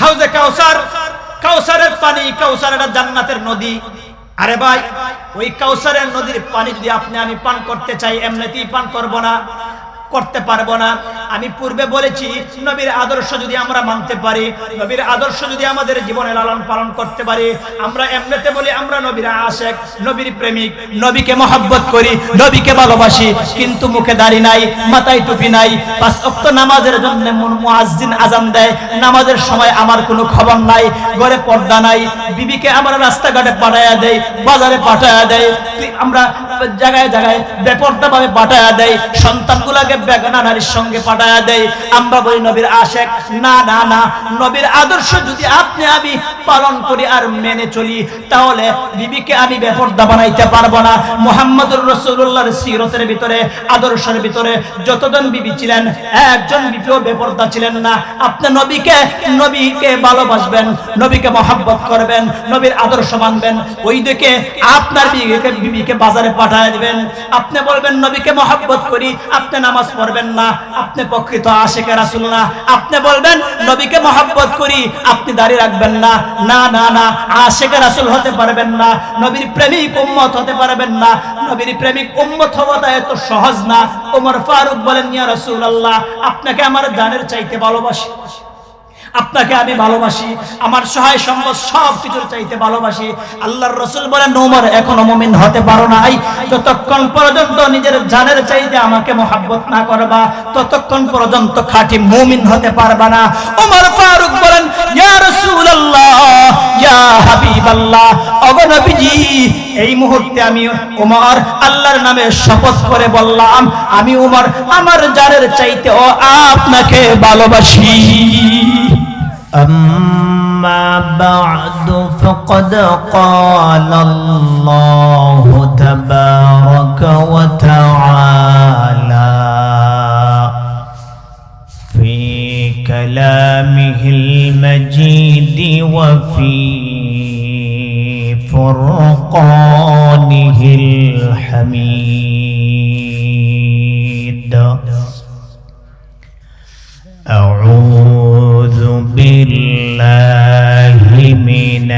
হাউজে কাউসার, কাউসারের পানি, কাউসার এটা জান্নাতের নদী। আরে ভাই, ওই কাউসারের নদীর পানি যদি আপনি আমি পান করতে চাই, এমনিতেই পান করব না, করতে পারবো না। আমি পূর্বে বলেছি, নবীর আদর্শ যদি আমরা মানতে পারি, নবীর আদর্শ যদি আমাদের জীবনে লালন পালন করতে পারি, আমরা এমনিতে বলি আমরা নবীর আশিক, নবীর প্রেমিক, নবীকে মহব্বত করি, নবীকে ভালোবাসি, কিন্তু মুখে দাড়ি নাই, মাথায় টুপি নাই, 5 ওয়াক্ত নামাজের জন্য মুয়াজ্জিন আযান দেয়, নামাজের সময় আমার কোনো খবর নাই, ঘরে পর্দা নাই, বিবিকে আমরা রাস্তাঘাটে পাঠায়া দেয়, বাজারে পাঠায়া দেয়, আমরা জায়গায় জায়গায় বেপরদাভাবে পাঠায়া দেয়, সন্তানগুলোকে বেগানা নারীর সঙ্গে পাঠায়া দেয়, আমরা বলি নবীর আশিক। না না না, নবীর আদর্শ যদি আপনি আমি পালন করি আর মেনে চলি, তাহলে বিবিকে আমি বেপরদা বানাইতে পারবো না। মুহাম্মদুর রাসূলুল্লাহর সিরতের ভিতরে, আদর্শের ভিতরে যতজন বিবি ছিলেন, একজন বিবিও বেপরদা ছিলেন না। আপনি নবীকে ভালোবাসবেন, নবীকে মহব্বত করবেন, নবীর আদর্শ মানবেন, ওই দিকে আপনার বিবিকে বাজারে পাঠায় দিবেন। আপনি বলবেন নবীকে মহব্বত করি, আপনি নামাজ পড়বেন না, আপনি প্রকৃত আশিকে রাসূল না। আপনি বলবেন নবীকে মহব্বত করি, আপনি দাড়ি রাখবেন না। না না না, আশিকে রাসূল হতে পারবেন না, নবীর প্রেমিক উম্মত হতে পারবেন না। নবীর প্রেমিক উম্মত হওয়াটা এত সহজ না। ওমর ফারুক বলেন, ইয়া রাসূলুল্লাহ, আপনাকে আমার জানের চাইতে ভালোবাসি, আপনাকে আমি ভালোবাসি, আমার সহায় সম্পদ সব কিছুর চাইতে ভালোবাসি। আল্লাহর রাসূল বলেন, ওমর এখনো মুমিন হতে পারো নাই, যতক্ষণ পর্যন্ত নিজের জানের চাইতে আমাকে মহব্বত না করবা, ততক্ষণ পর্যন্ত খাঁটি মুমিন হতে পারবা না। ওমর ফারুক বলেন, ইয়া রাসূলুল্লাহ, ইয়া হাবিবাল্লাহ, ওগো নবীজি, এই মুহূর্তে আমি ওমর আল্লাহর নামে শপথ করে বললাম, আমি ওমর আমার জানের চাইতে ও আপনাকে ভালোবাসি। أما بعد فقد قال الله تبارك وتعالى في كلامه المجيد وفي فرقانه الحميد: أعوذ بالله من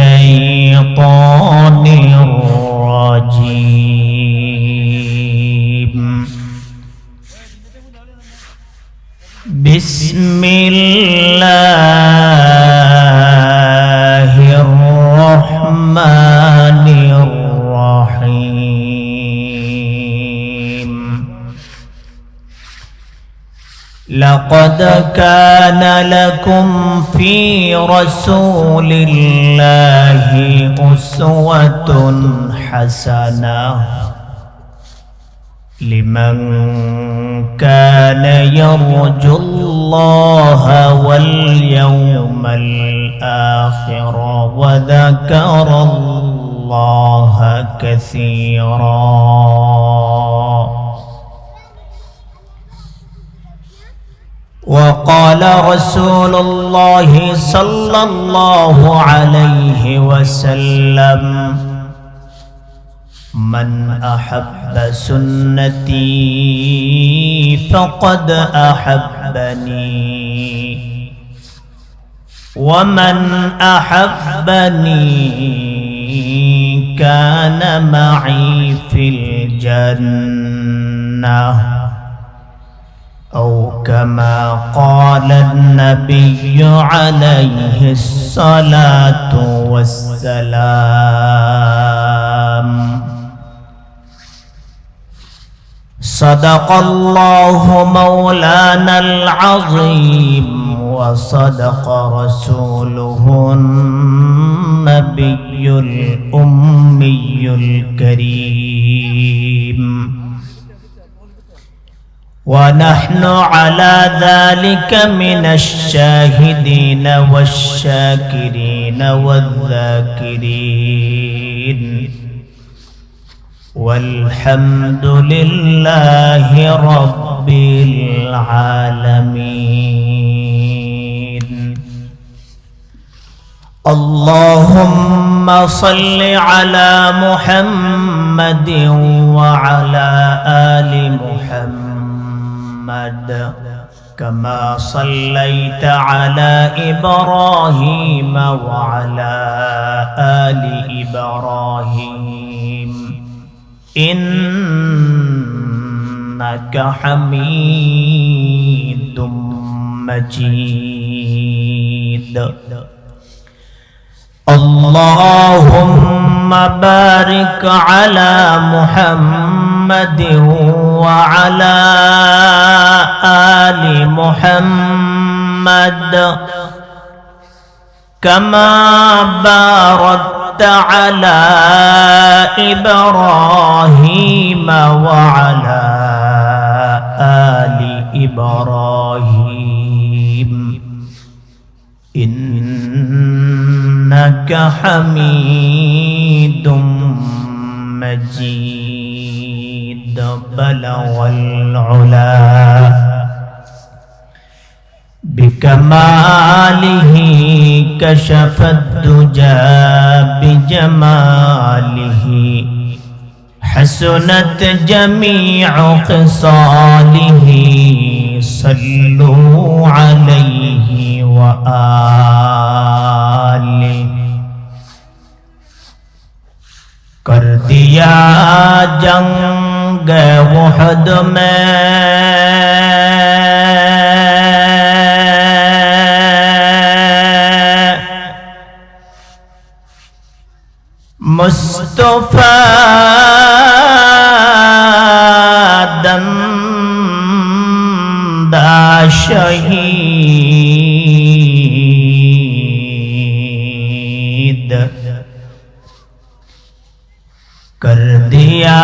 الشيطان الرجيم. بسم الله الرحمن الرحيم. لقد كان لكم في رسول الله أسوة حسنة لمن كان يرجو الله واليوم الآخر وذكر الله كثيرا. وقال رسول الله صلى الله عليه وسلم: من أحب سنتي فقد أحبني، ومن أحبني كان معي في الجنة، أو كما قال النبي عليه الصلاة والسلام. صدق الله مولانا العظيم، وصدق رسوله النبي الأمي الكريم. ونحن على ذلك من الشاهدين والشاكرين والذاكرين، والحمد لله رب العالمين. اللهم صل على محمد وعلى آل محمد كما صليت على إبراهيم وعلى آل إبراهيم إنك حميد مجيد اللهم بارك على محمد وعلى آل محمد كما باركت على إبراهيم وعلى آل إبراهيم إنك حميد مجيد بلغ العلا بكماله كشف الدجى بجماله حسنت جميع خصاله صلوا عليه وآله कर दिया जंग उहद में मुस्तफा दंदा शहीद कर दिया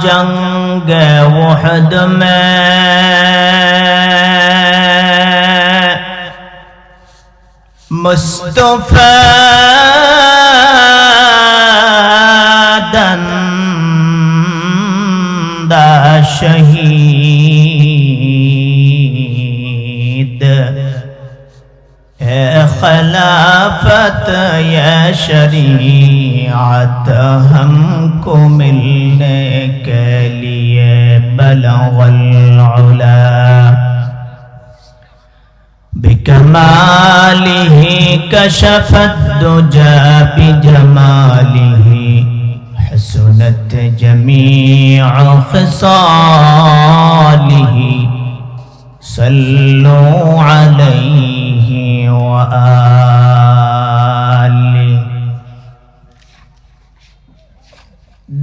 जंग उहद में मुस्तफा दंदा शहीद खिलाफत या शरीअत हमको मिलने के लिए बलगल उला बिकमालिही कशफत दुजा बिजमालिही हसनत जमीअ खिसालिही सल्लु अलैहि व आलिहि।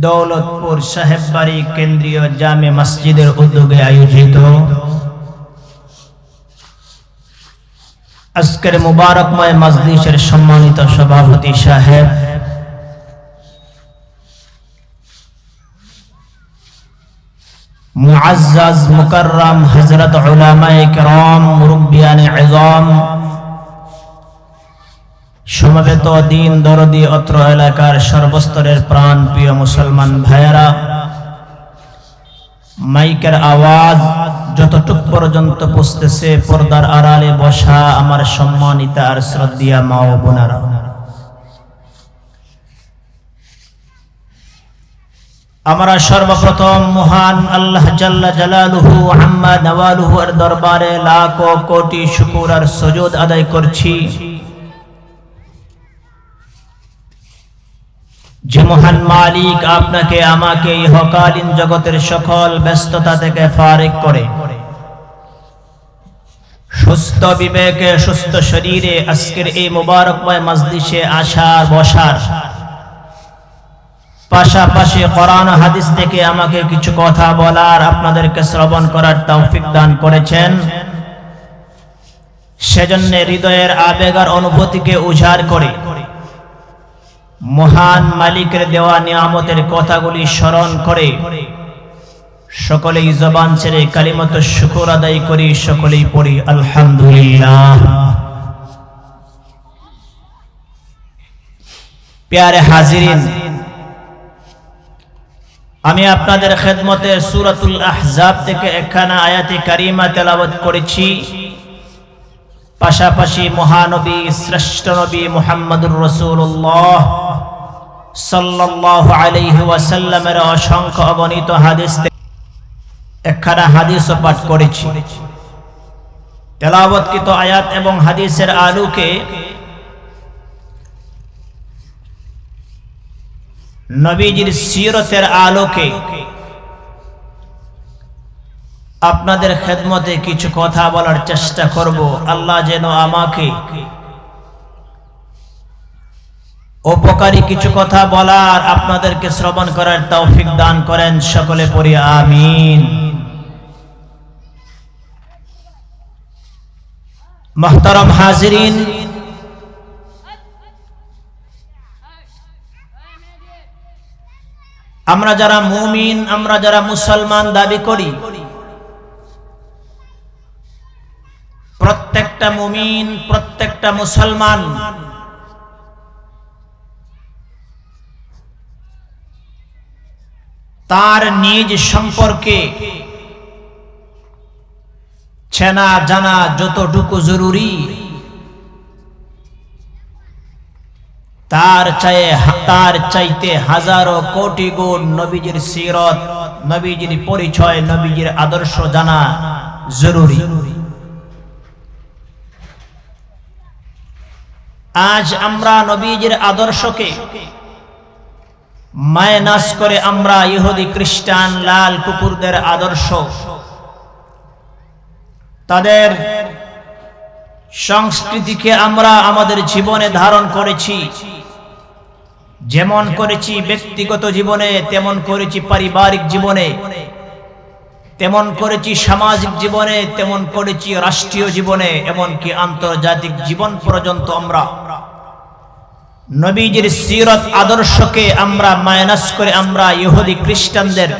दौलतपुर साहेबबाड़ी केंद्रीय जामे मस्जिदेर उद्योगे आयोजित আজকের মুবারকময় মজলিসের সম্মানিত সভাপতি সাহেব, মুআজ্জাজ মুকাররম হযরত উলামায়ে কিরাম, মুরব্বিয়ানে ইযম, সমবেত দিন দরদি অত্র এলাকার সর্বস্তরের প্রাণ প্রিয় মুসলমান ভাইয়েরা, মাইকের আওয়াজ যতটুক পর্যন্ত পৌঁছতেছে পর্দার আড়ালে বসা আমার সম্মানিতা আর শ্রদ্ধেয়া মা ও বোনেরা, আমরা সর্বপ্রথম মহান আল্লাহ জাল্লা জালালুহু আম্মা নওয়ালুহু এর দরবারে লাখ কোটি শুকর আর সুজুদ আদায় করছি যে মহান মালিক আপনাকে আমাকে ইহকালীন জগতের সকল ব্যস্ততা থেকে ফারিগ করে সুস্থ বিবেকে সুস্থ শরীরে আজকের এই মুবারকময় মজলিসে আসার বসার পাশাপাশি কোরআন হাদিস থেকে আমাকে কিছু কথা বলার, আপনাদেরকে শ্রবণ করার তৌফিক দান করেছেন। সেজন্য হৃদয়ের আবেগ আর অনুভূতিকে উজাড় করে মহান মালিকের দেওয়া নিয়ামতের কথাগুলি স্মরণ করে সকলেই জবান ছেড়ে কালিমাত শুকর আদায় করি, সকলেই পড়ি আলহামদুলিল্লাহ। প্যারে হাজিরিন, আমি আপনাদের খেদমতে সূরাতুল আহজাব থেকে একখানা আয়াতে কারিমা তেলাওয়াত করেছি। পাশাপাশি মহানবী শ্রেষ্ঠ নবী মুহাম্মদুর রাসূলুল্লাহ সাল্লাল্লাহু আলাইহি ওয়াসাল্লামের অসংখ্য অগণিত হাদিস একখানা হাদিসও পাঠ করেছি। তেলাওয়াতকৃত আয়াত এবং হাদিসের আলোকে নবীজির সিরতের আলোকে আপনাদের খেদমতে কিছু কথা বলার চেষ্টা করব। আল্লাহ যেন আমাকে উপকারী কিছু কথা বলার, আপনাদেরকে শ্রবণ করার তৌফিক দান করেন। সকলে পড়ি আমিন। মুহতারাম হাজিরিন, আমরা যারা মুমিন, আমরা যারা মুসলমান দাবি করি, প্রত্যেকটা মুমিন, প্রত্যেকটা মুসলমান তার নিজ সম্পর্কে চেনা জানা যতটুকু জরুরি, তার চাইতে হাজারো কোটি গুণ নবীজির সিরত, নবীজির পরিচয়, নবীজির আদর্শ জানা জরুরি। আজ আমরা নবীজির আদর্শকে মাইনাস করে আমরা ইহুদি খ্রিস্টান লাল কুকুরদের আদর্শ, তাদের সংস্কৃতিকে আমরা আমাদের জীবনে ধারণ করেছি। যেমন করেছি ব্যক্তিগত জীবনে, তেমন করেছি পারিবারিক জীবনে, তেমন করেছি সামাজিক জীবনে, তেমন করেছি রাষ্ট্রীয় জীবনে, এমনকি আন্তর্জাতিক জীবন পর্যন্ত আমরা নবীজির সিরত আদর্শকে আমরা মাইনাস করে আমরা ইহুদি খ্রিস্টানদের,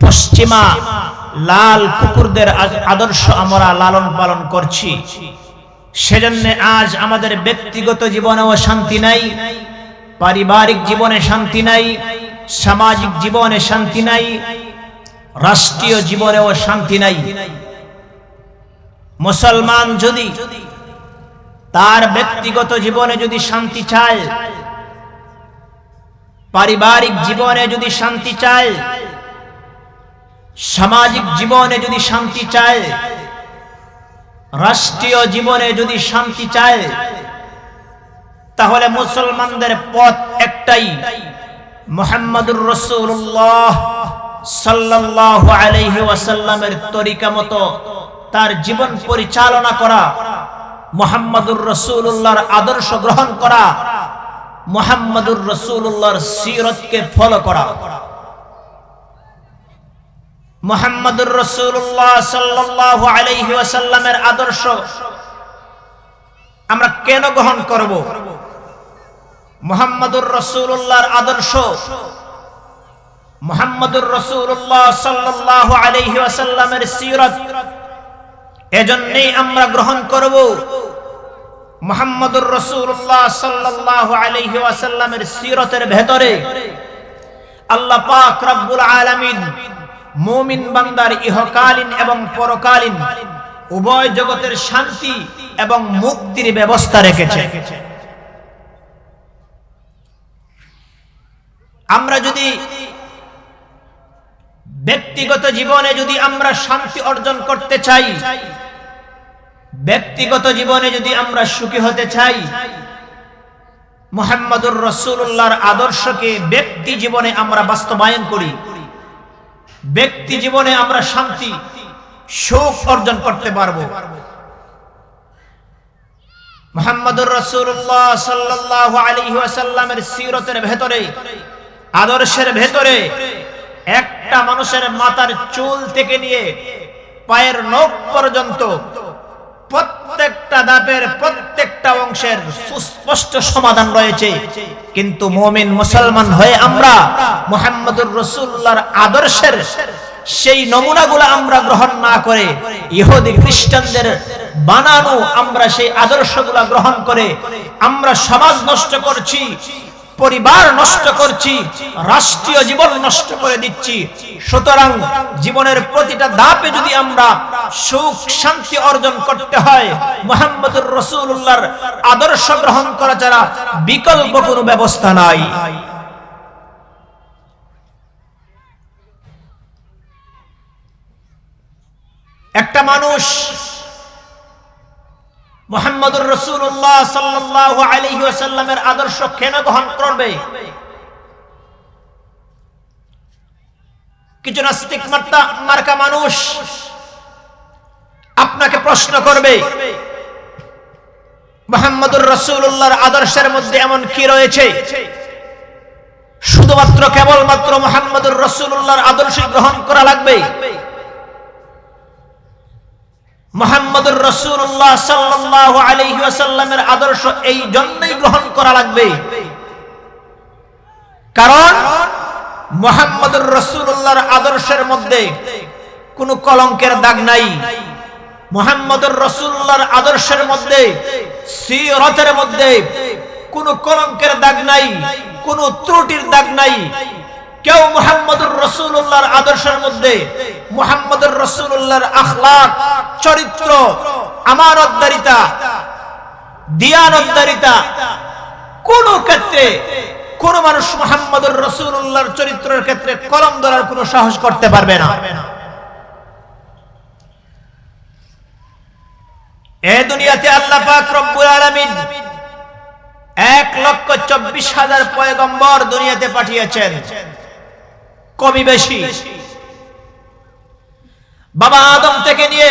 পশ্চিমা লাল কুকুরদের আদর্শ আমরা লালন পালন করছি। সেজন্য আজ আমাদের ব্যক্তিগত জীবনেও শান্তি নাই, পারিবারিক জীবনে শান্তি নাই, সামাজিক জীবনে শান্তি নাই, রাষ্ট্রীয় জীবনেও শান্তি নাই। মুসলমান যদি তার ব্যক্তিগত জীবনে যদি শান্তি চায়, পারিবারিক জীবনে যদি শান্তি চায়, সামাজিক জীবনে যদি শান্তি চায়, রাষ্ট্রীয় জীবনে যদি শান্তি চায়, তাহলে মুসলমানদের পথ একটাই, মুহাম্মদুর রাসূলুল্লাহ সাল্লাল্লাহু আলাইহি ওয়াসাল্লামের তরিকা মতো তার জীবন পরিচালনা করা, মুহাম্মদুর রাসূলুল্লাহর আদর্শ গ্রহণ করা, মুহাম্মদুর রাসূলুল্লাহর সিরতকে ফলো করা। মুহাম্মদুর রাসূলুল্লাহ সাল্লাল্লাহু আলাইহি ওয়াসাল্লামের আদর্শ আমরা কেন গ্রহণ করব? মুহাম্মদুর রাসূলুল্লাহর আদর্শ, মুহাম্মদুর রাসূলুল্লাহ সাল্লাল্লাহু আলাইহি ওয়াসাল্লামের সিরত এজন্যই আমরা গ্রহণ করব। মুহাম্মদুর রাসূলুল্লাহ সাল্লাল্লাহু আলাইহি ওয়াসাল্লামের সিরতের ভেতরে আল্লাহ পাক রব্বুল আলামিন মুমিন বান্দার ইহকালীন এবং পরকালীন উভয় জগতের শান্তি এবং মুক্তির ব্যবস্থা রেখেছে। আমরা যদি ব্যক্তিগত জীবনে যদি আমরা শান্তি অর্জন করতে চাই, ব্যক্তিগত জীবনে যদি আমরা সুখী হতে চাই, মুহাম্মদুর রাসূলুল্লাহর আদর্শকে ব্যক্তি জীবনে আমরা বাস্তবায়ন করি, ব্যক্তি জীবনে আমরা শান্তি সুখ অর্জন করতে পারবো। মুহাম্মদুর রাসূলুল্লাহ সাল্লাল্লাহু আলাইহি ওয়াসাল্লামের সিরতের ভেতরে, আদর্শের ভেতরে একটা মানুষের মাথার চুল থেকে নিয়ে পায়ের নখ পর্যন্ত প্রত্যেকটা ধাপের প্রত্যেকটা অংশের সুস্পষ্ট সমাধান রয়েছে। কিন্তু মুমিন মুসলমান হয়ে আমরা মুহাম্মদুর রাসূলুল্লাহর আদর্শের সেই নমুনাগুলো আমরা গ্রহণ না করে ইহুদি খ্রিস্টানদের বানানো আমরা সেই আদর্শগুলো গ্রহণ করে আমরা সমাজ নষ্ট করছি, পরিবার নষ্ট করছি, রাষ্ট্রীয় জীবন নষ্ট করে দিচ্ছি। সুতরাং জীবনের প্রতিটা ধাপে যদি আমরা সুখ শান্তি অর্জন করতে হয়, মুহাম্মদুর রাসূলুল্লাহর আদর্শ গ্রহণ করা ছাড়া বিকল্প কোনো ব্যবস্থা নাই। একটা মানুষ মুহাম্মদুর রাসূলুল্লাহ সাল্লাল্লাহু আলাইহি ওয়াসাল্লামের আদর্শ কেন গ্রহণ করবে? কিছু নাস্তিক মার্কা মানুষ আপনাকে প্রশ্ন করবে, মুহাম্মদুর রাসূলুল্লাহর আদর্শের মধ্যে এমন কি রয়েছে শুধুমাত্র কেবলমাত্র মুহাম্মদুর রাসূলুল্লাহর আদর্শ গ্রহণ করা লাগবে? মুহাম্মদুর রাসূলুল্লাহ সাল্লাল্লাহু আলাইহি ওয়াসাল্লামের আদর্শ এই জন্যই গ্রহণ করা লাগবে কারণ মুহাম্মদুর রাসূলুল্লাহর আদর্শের মধ্যে কোনো কলঙ্কের দাগ নাই। মুহাম্মদুর রাসূলুল্লাহর আদর্শের মধ্যে সিরাতের মধ্যে কোনো কলঙ্কের দাগ নাই, কোনো ত্রুটির দাগ নাই। কেউ মুহাম্মদুর রাসূলুল্লাহর আদর্শের মধ্যে মুহাম্মদুর রাসূলুল্লাহর আখলাক, চরিত্র, আমানতদারিতা, দিয়ানতদারিতা কোন ক্ষেত্রে কোন মানুষ মুহাম্মদুর রাসূলুল্লাহর চরিত্রের ক্ষেত্রে কলম ধরার কোনো সাহস করতে পারবে না। এই দুনিয়াতে আল্লাহ পাক রব্বুল আলামিন 1,24,000 পয়গম্বর দুনিয়াতে পাঠিয়েছেন, কমই বেশি। বাবা আদম থেকে নিয়ে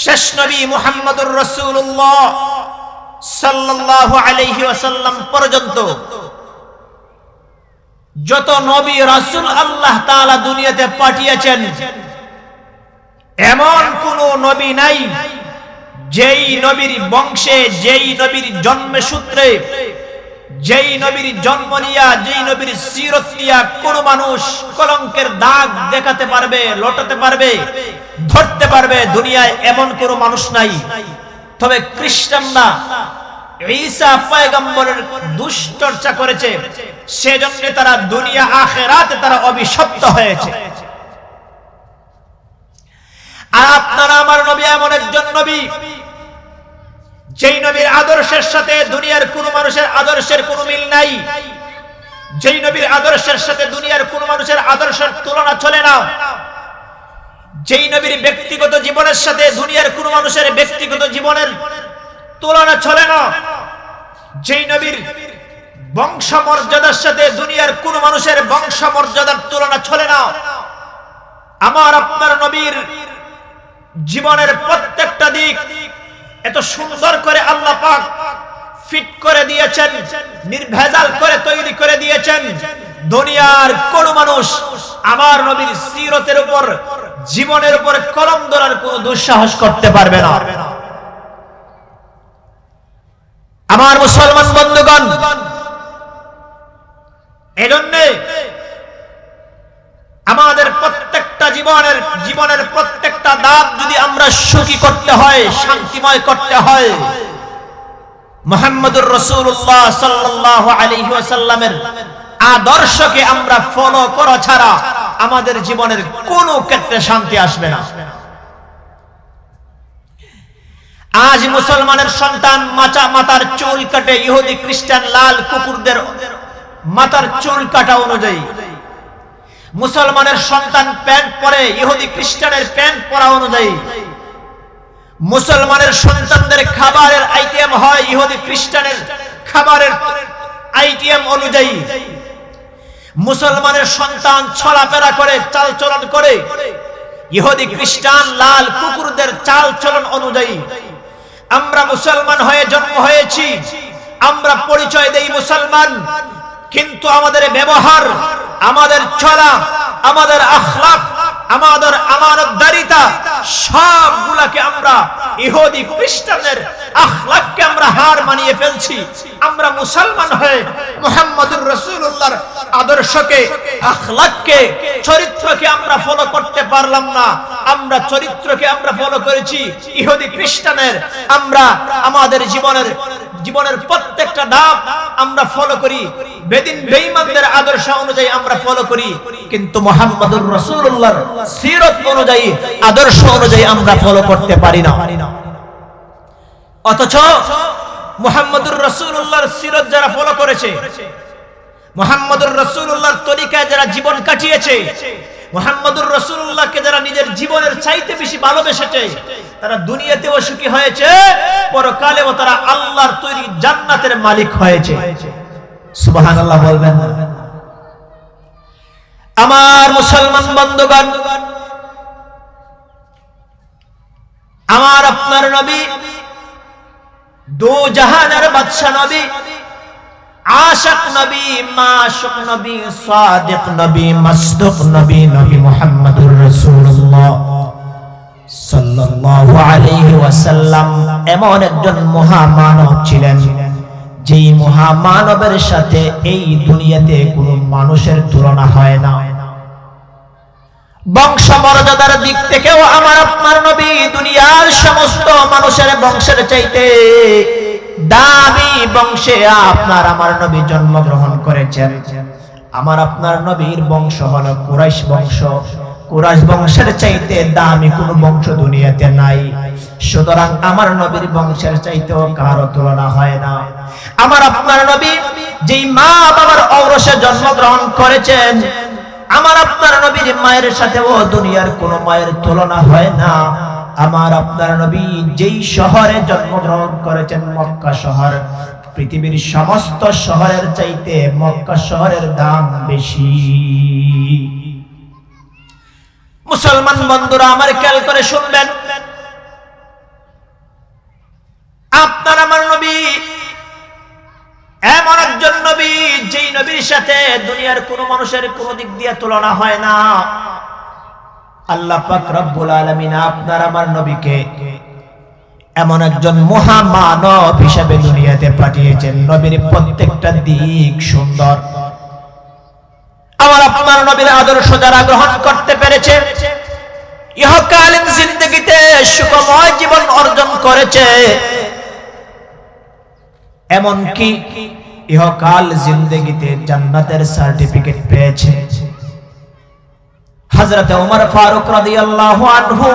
শেষ নবী মুহাম্মদুর রাসূলুল্লাহ সাল্লাল্লাহু আলাইহি ওয়াসাল্লাম পর্যন্ত যত নবী রাসূল আল্লাহ তাআলা দুনিয়াতে পাঠিয়েছেন এমন কোন নবী নাই যেই নবীর বংশে, যেই নবীর জন্ম সূত্রে, যেই নবীর জন্ম নিয়া, যেই নবীর সিরত নিয়া কোন মানুষ কলঙ্কের দাগ দেখাতে পারবে, লটাতে পারবে, ধরতে পারবে, দুনিয়ায় এমন কোন মানুষ নাই। তবে খ্রিস্টানরা ঈসা পয়গম্বরের দুশ্চর্চা করেছে, সেজন্য তারা দুনিয়া আখিরাতে তারা অভিশপ্ত হয়েছে। আর আপনারা আমার নবী এমন একজন নবী যেই নবীর আদর্শের সাথে দুনিয়ার কোন মানুষের আদর্শের কোনো মিল নাই, যেই নবীর আদর্শের সাথে দুনিয়ার কোন মানুষের আদর্শের তুলনা চলে না, যেই নবীর ব্যক্তিগত জীবনের সাথে দুনিয়ার কোন মানুষের ব্যক্তিগত জীবনের তুলনা চলে না, যেই নবীর বংশ মর্যাদার সাথে দুনিয়ার কোন মানুষের বংশ মর্যাদার তুলনা চলে না। আমার আপনার নবীর জীবনের প্রত্যেকটা দিক এত সুন্দর করে আল্লাহ পাক ফিট করে দিয়েছেন, নির্ভেজাল করে তৈরি করে দিয়েছেন, দুনিয়ার কোন মানুষ আমার নবীর সিরতের উপর, জীবনের উপর কলম ধরার কোনো দুঃসাহস করতে পারবে না। আমার মুসলমান বন্ধুগণ, এজন্য আমাদের প্রত্যেকটা জীবনের প্রত্যেকটা ধাপ যদি আমরা সুখী করতে হয়, শান্তিময় করতে হয়, মুহাম্মদুর রাসূলুল্লাহ সাল্লাল্লাহু আলাইহি ওয়াসাল্লামের আদর্শকে আমরা ফলো করা ছাড়া আমাদের জীবনের কোনো ক্ষেত্রে শান্তি আসবে না। আজ মুসলমানের সন্তান মাথার চুল কাটে ইহুদি খ্রিস্টান লাল কুকুরদের মাথার চুল কাটা অনুযায়ী, মুসলমানের সন্তান প্যান্ট পরে ইহুদি খ্রিস্টানের প্যান্ট পরা অনুযায়ী, মুসলমানের সন্তানদের খাবারের আইটেম হয় ইহুদি খ্রিস্টানের খাবারের আইটেম অনুযায়ী, মুসলমানের সন্তান চলাফেরা করে, চালচলন করে ইহুদি খ্রিস্টান লাল কুকুরদের চালচলন অনুযায়ী। আমরা মুসলমান হয়ে জন্ম হয়েছি, আমরা পরিচয় দেই মুসলমান, কিন্তু আমাদের ব্যবহার, আমাদের চলা, আমাদের আখলাক, আমাদের আমানতদারিতা সবগুলাকে আমরা ইহুদি খ্রিস্টানদের আখলাককে আমরা হার মানিয়ে ফেলছি। আমরা মুসলমান হয়ে মুহাম্মদুর রাসূলুল্লাহর আদর্শকে, আখলাককে, চরিত্রকে আমরা ফলো করতে পারলাম না। আমরা চরিত্রকে আমরা ফলো করেছি ইহুদি খ্রিস্টানের। আমরা আমাদের জীবনের প্রত্যেকটা ধাপ আমরা ফলো করি বেঈমানদের আদর্শ অনুযায়ী আমরা ফলো করি, কিন্তু মুহাম্মদুর রাসূলুল্লাহর সিরত অনুযায়ী, আদর্শ অনুযায়ী আমরা ফলো করতে পারি না। অথচ মুহাম্মদুর রাসূলুল্লাহর সিরত যারা ফলো করেছে, মুহাম্মদুর রাসূলুল্লাহর তরিকায় যারা জীবন কাটিয়েছে, মুহাম্মদুর রাসূলুল্লাহকে যারা নিজের জীবনের চাইতে বেশি ভালোবেসেছে তারা দুনিয়াতেও সুখী হয়েছে, পরকালেও তারা আল্লাহর তৈরি জান্নাতের মালিক হয়েছে। সুবহানাল্লাহ বলবেন না? আমার মুসলমান বন্ধুগণ, আমার আপনার নবী দু জাহানের বাদশা নবী, আশিক নবী, মাশুক নবী, সাদিক নবী, মাসদুক নবী, নবী মুহাম্মদুর রাসূলুল্লাহ সাল্লাল্লাহু আলাইহি ওয়াসাল্লাম এমন একজন মহামানব ছিলেন যেই মহামানবের সাথে এই দুনিয়াতে কোনো মানুষের তুলনা হয় না। বংশ মর্যাদার দিক থেকেও আমার আপনার নবী দুনিয়ার সমস্ত মানুষের বংশের চাইতে দামি বংশে আপনার আমার নবী জন্মগ্রহণ করেছেন। আমার আপনার নবীর বংশ হলো কুরাইশ বংশ। কুরাইশ বংশের চাইতে দামি কোনো বংশ দুনিয়াতে নাই। সুতরাং আমার নবীর বংশের চাইতেও কারো তুলনা হয় না। আমার আপনার নবী যেই মা বাবার ঔরসে জন্মগ্রহণ করেছেন, আমার আপনার নবীর মায়ের সাথেও দুনিয়ার কোনো মায়ের তুলনা হয় না। আমার আপনার নবী যেই শহরে জন্মগ্রহণ করেছেন, মক্কা শহর, পৃথিবীর সমস্ত শহরের চাইতে মক্কা শহরের দাম বেশি। মুসলমান বন্ধুরা আমার খেয়াল করে শুনবেন, আপনার আমার নবী এমন একজন নবী যেই নবীর সাথে দুনিয়ার কোনো মানুষের কোনো দিক দিয়ে তুলনা হয় না। আল্লাহ পাক রব্বুল আলামিন আপনার আমার নবীকে এমন একজন মহামানব হিসেবে দুনিয়াতে পাঠিয়েছেন। নবীর প্রত্যেকটা দিক সুন্দর। আমার আপনার নবীর আদর্শ যারা গ্রহণ করতে পেরেছে, ইহকালীন জিন্দেগিতে সুখময় জীবন অর্জন করেছে, এমনকি ইহকাল জিন্দেগিতে জান্নাতের সার্টিফিকেট পেয়েছে। হযরত ওমর ফারুক রাদিয়াল্লাহু আনহু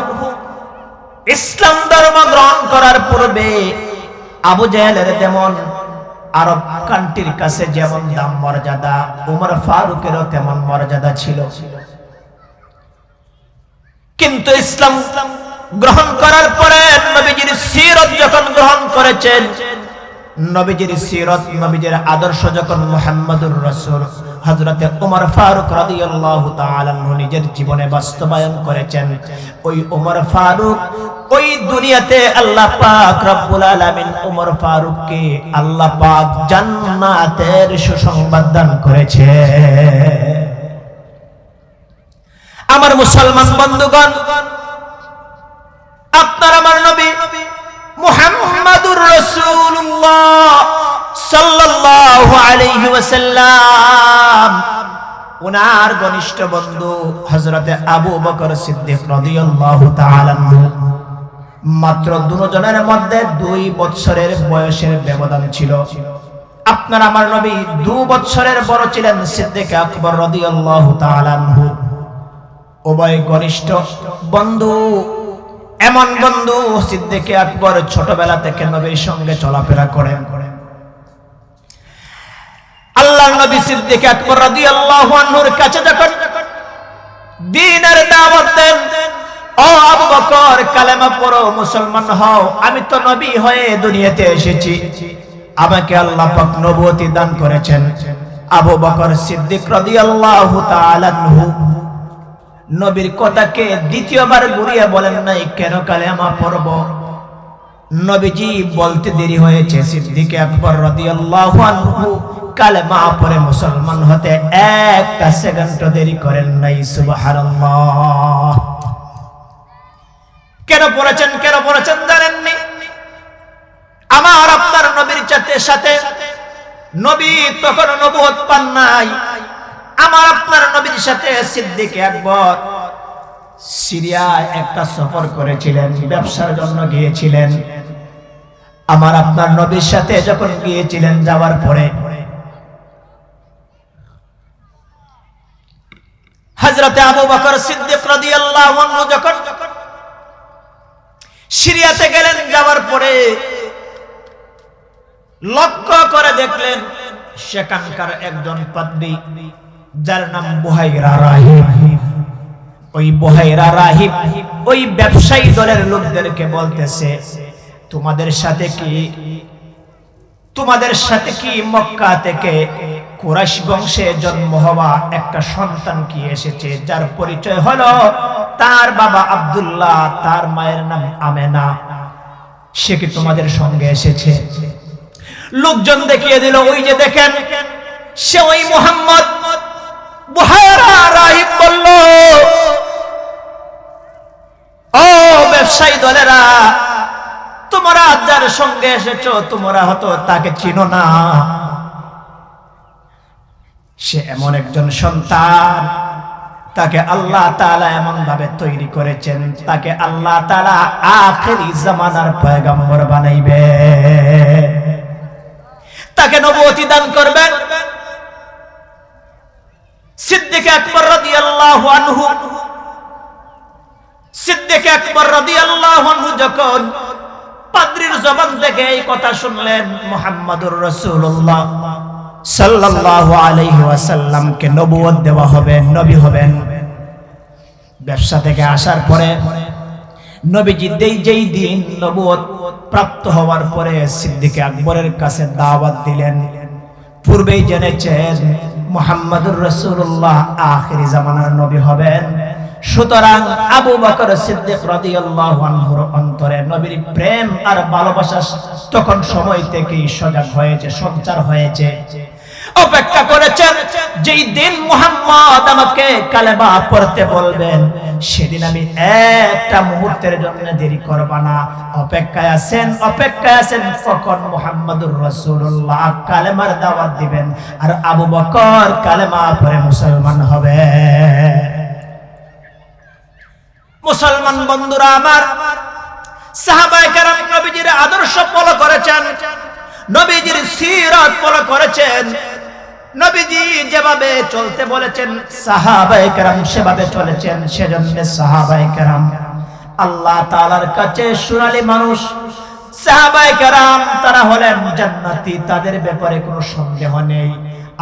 ইসলাম ধর্ম গ্রহণ করার পূর্বে আবু জাহেলের যেমন আরব কান্ট্রির কাছে যেমন দাম মর্যাদা, ওমর ফারুকেরও তেমন মর্যাদা ছিল। কিন্তু ইসলাম গ্রহণ করার পরে নবীজির সিরাত যখন গ্রহণ করেছেন, নবীজির সিরাত, নবীজির আদর্শ যখন মুহাম্মদুর রাসূল হযরতে ওমর ফারুক রাদিয়াল্লাহু তাআলা আনহু নিজের জীবনে বাস্তবায়ন করেছেন, ওই ওমর ফারুক ওই দুনিয়াতে আল্লাহ পাক রব্বুল আলামিন ওমর ফারুককে আল্লাহ পাক জান্নাতের সুসংবাদ দান করেছে। আমার মুসলমান বন্ধুগণ, আপনার আমার নবী মুহাম্মাদুর রাসূলুল্লাহ সাল্লাল্লাহু আলাইহি ওয়াসাল্লাম ওনার ঘনিষ্ঠ বন্ধু হযরতে আবু বকর সিদ্দিক রাদিয়াল্লাহু তাআলা আনহু, মাত্র দুজনের মধ্যে 2 বছরের বয়সের ব্যবধান ছিল। আপনার আমার নবী 2 বছরের বড় ছিলেন সিদ্দিক আকবর রাদিয়াল্লাহু তাআলা আনহু। উভয় ঘনিষ্ঠ বন্ধু। এমন বন্ধু সিদ্দিক আকবর ছোটবেলা থেকে নবীর সঙ্গে চলাফেরা করেন। আল্লাহর নবী সিদ্দিক আকবর রাদিয়াল্লাহু আনহুর কাছে যখন দ্বীনের দাওয়াত দেন, ও আবু বকর কালেমা পড়ো, মুসলমান হও, আমি তো নবী হয়ে দুনিয়াতে এসেছি, আমাকে আল্লাহ পাক নবুয়তি দান করেছেন। আবু বকর সিদ্দিক রাদিয়াল্লাহু তাআলা আনহু নবীর কথাকে দ্বিতীয়বার ঘুরিয়ে বলেন নাই, কেন কালেমা পড়ব? নবীজি বলতে দেরি হয়েছে। সিদ্দিক আকবর রাদিয়াল্লাহু আনহু কালেমা পড়ে মুসলমান হতে 1 সেকেন্ড দেরি করেন নাই। সুবহানাল্লাহ। কেন পড়েছেন জানেননি? আমার আপনার নবীর সাথে নবী তখন নবুয়ত পান নাই। আমার আপনার নবীর সাথে সিদ্দিক আকবর সিরিয়ায় একটা সফর করেছিলেন, ব্যবসার জন্য গিয়েছিলেন। আমার আপনার নবীর সাথে যখন গিয়েছিলেন, যাওয়ার পরে হযরতে আবু বকর সিদ্দিক রাদিয়াল্লাহু আনহু যখন সিরিয়াতে গেলেন, যাওয়ার পরে লক্ষ্য করে দেখলেন সেখানকার একজন পাদ্রী যার নাম বুহাইরা রাহিব, ওই বুহাইরা রাহিব ওই ব্যবসায়ী দলের লোকদেরকে বলতেছে, তোমাদের সাথে কি মক্কা থেকে কুরাইশ বংশে জন্ম হওয়া একটা সন্তান কি এসেছে, যার পরিচয় হলো তার বাবা আব্দুল্লাহ, তার মায়ের নাম আমেনা, সে কি তোমাদের সঙ্গে এসেছে? লোকজন দেখিয়ে দিল, ওই যে দেখেন সে ওই মুহাম্মদ। বুহাইরা রাহিব বলল, ও ব্যবসায়ী দলেরা, তোমরা যার সঙ্গে এসেছো তোমরা হয়তো তাকে চিনো না। সে এমন একজন সন্তান, তাকে আল্লাহ তাআলা এমন ভাবে তৈরি করেছেন, তাকে আল্লাহ তাআলা আখিরি জামানার পয়গম্বর বানাইবে, তাকে নবুয়তি দান করবেন। সিদ্দিক আকবর রাদিয়াল্লাহু আনহু যখন পাদ্রীর জবান থেকে এই কথা শুনলেন, মুহাম্মাদুর রাসূলুল্লাহ সাল্লাল্লাহু আলাইহি ওয়াসাল্লামকে নবুয়ত দেওয়া হবে, নবী হবেন। ব্যবসা থেকে আসার পরে নবীজি যেই দিন নবুয়ত প্রাপ্ত হওয়ার পরে সিদ্দিক আকবরের কাছে দাওয়াত দিলেন। পূর্বেই জেনেছেন মুহাম্মাদুর রাসূলুল্লাহ আখিরি জামানার নবী হবেন, সুতরাং আবু বকর সিদ্দিক রাদিয়াল্লাহু আনহুর অন্তরে নবীর প্রেম আর ভালোবাসা তখন সময় থেকেই সজাগ হয়েছে, সঞ্চার হয়েছে। অপেক্ষা করেছেন যেই দিন মুহাম্মদ আমাকে কালেমা পড়তে বলবেন, সেদিন আমি একটা মুহূর্তের জন্য দেরি করব না। অপেক্ষায় আছেন কখন মুহাম্মাদুর রাসূলুল্লাহ কালেমার দাওয়াত দিবেন আর আবু বকর কালেমা পড়ে মুসলমান হবে। মুসলমান বন্ধুরা আমার, সাহাবায়ে কেরাম নবীজির আদর্শ ফলো করেছেন, নবীজির সিরাত ফলো করেছেন। নবীজি যেভাবে চলতে বলেছেন সাহাবায়ে কেরাম সেভাবে চলেছেন। সেজন্য সাহাবায়ে কেরাম আল্লাহ তাআলার কাছে সোনালী মানুষ। সাহাবায়ে কেরাম তারা হলেন জান্নাতি, তাদের ব্যাপারে কোনো সন্দেহ নেই।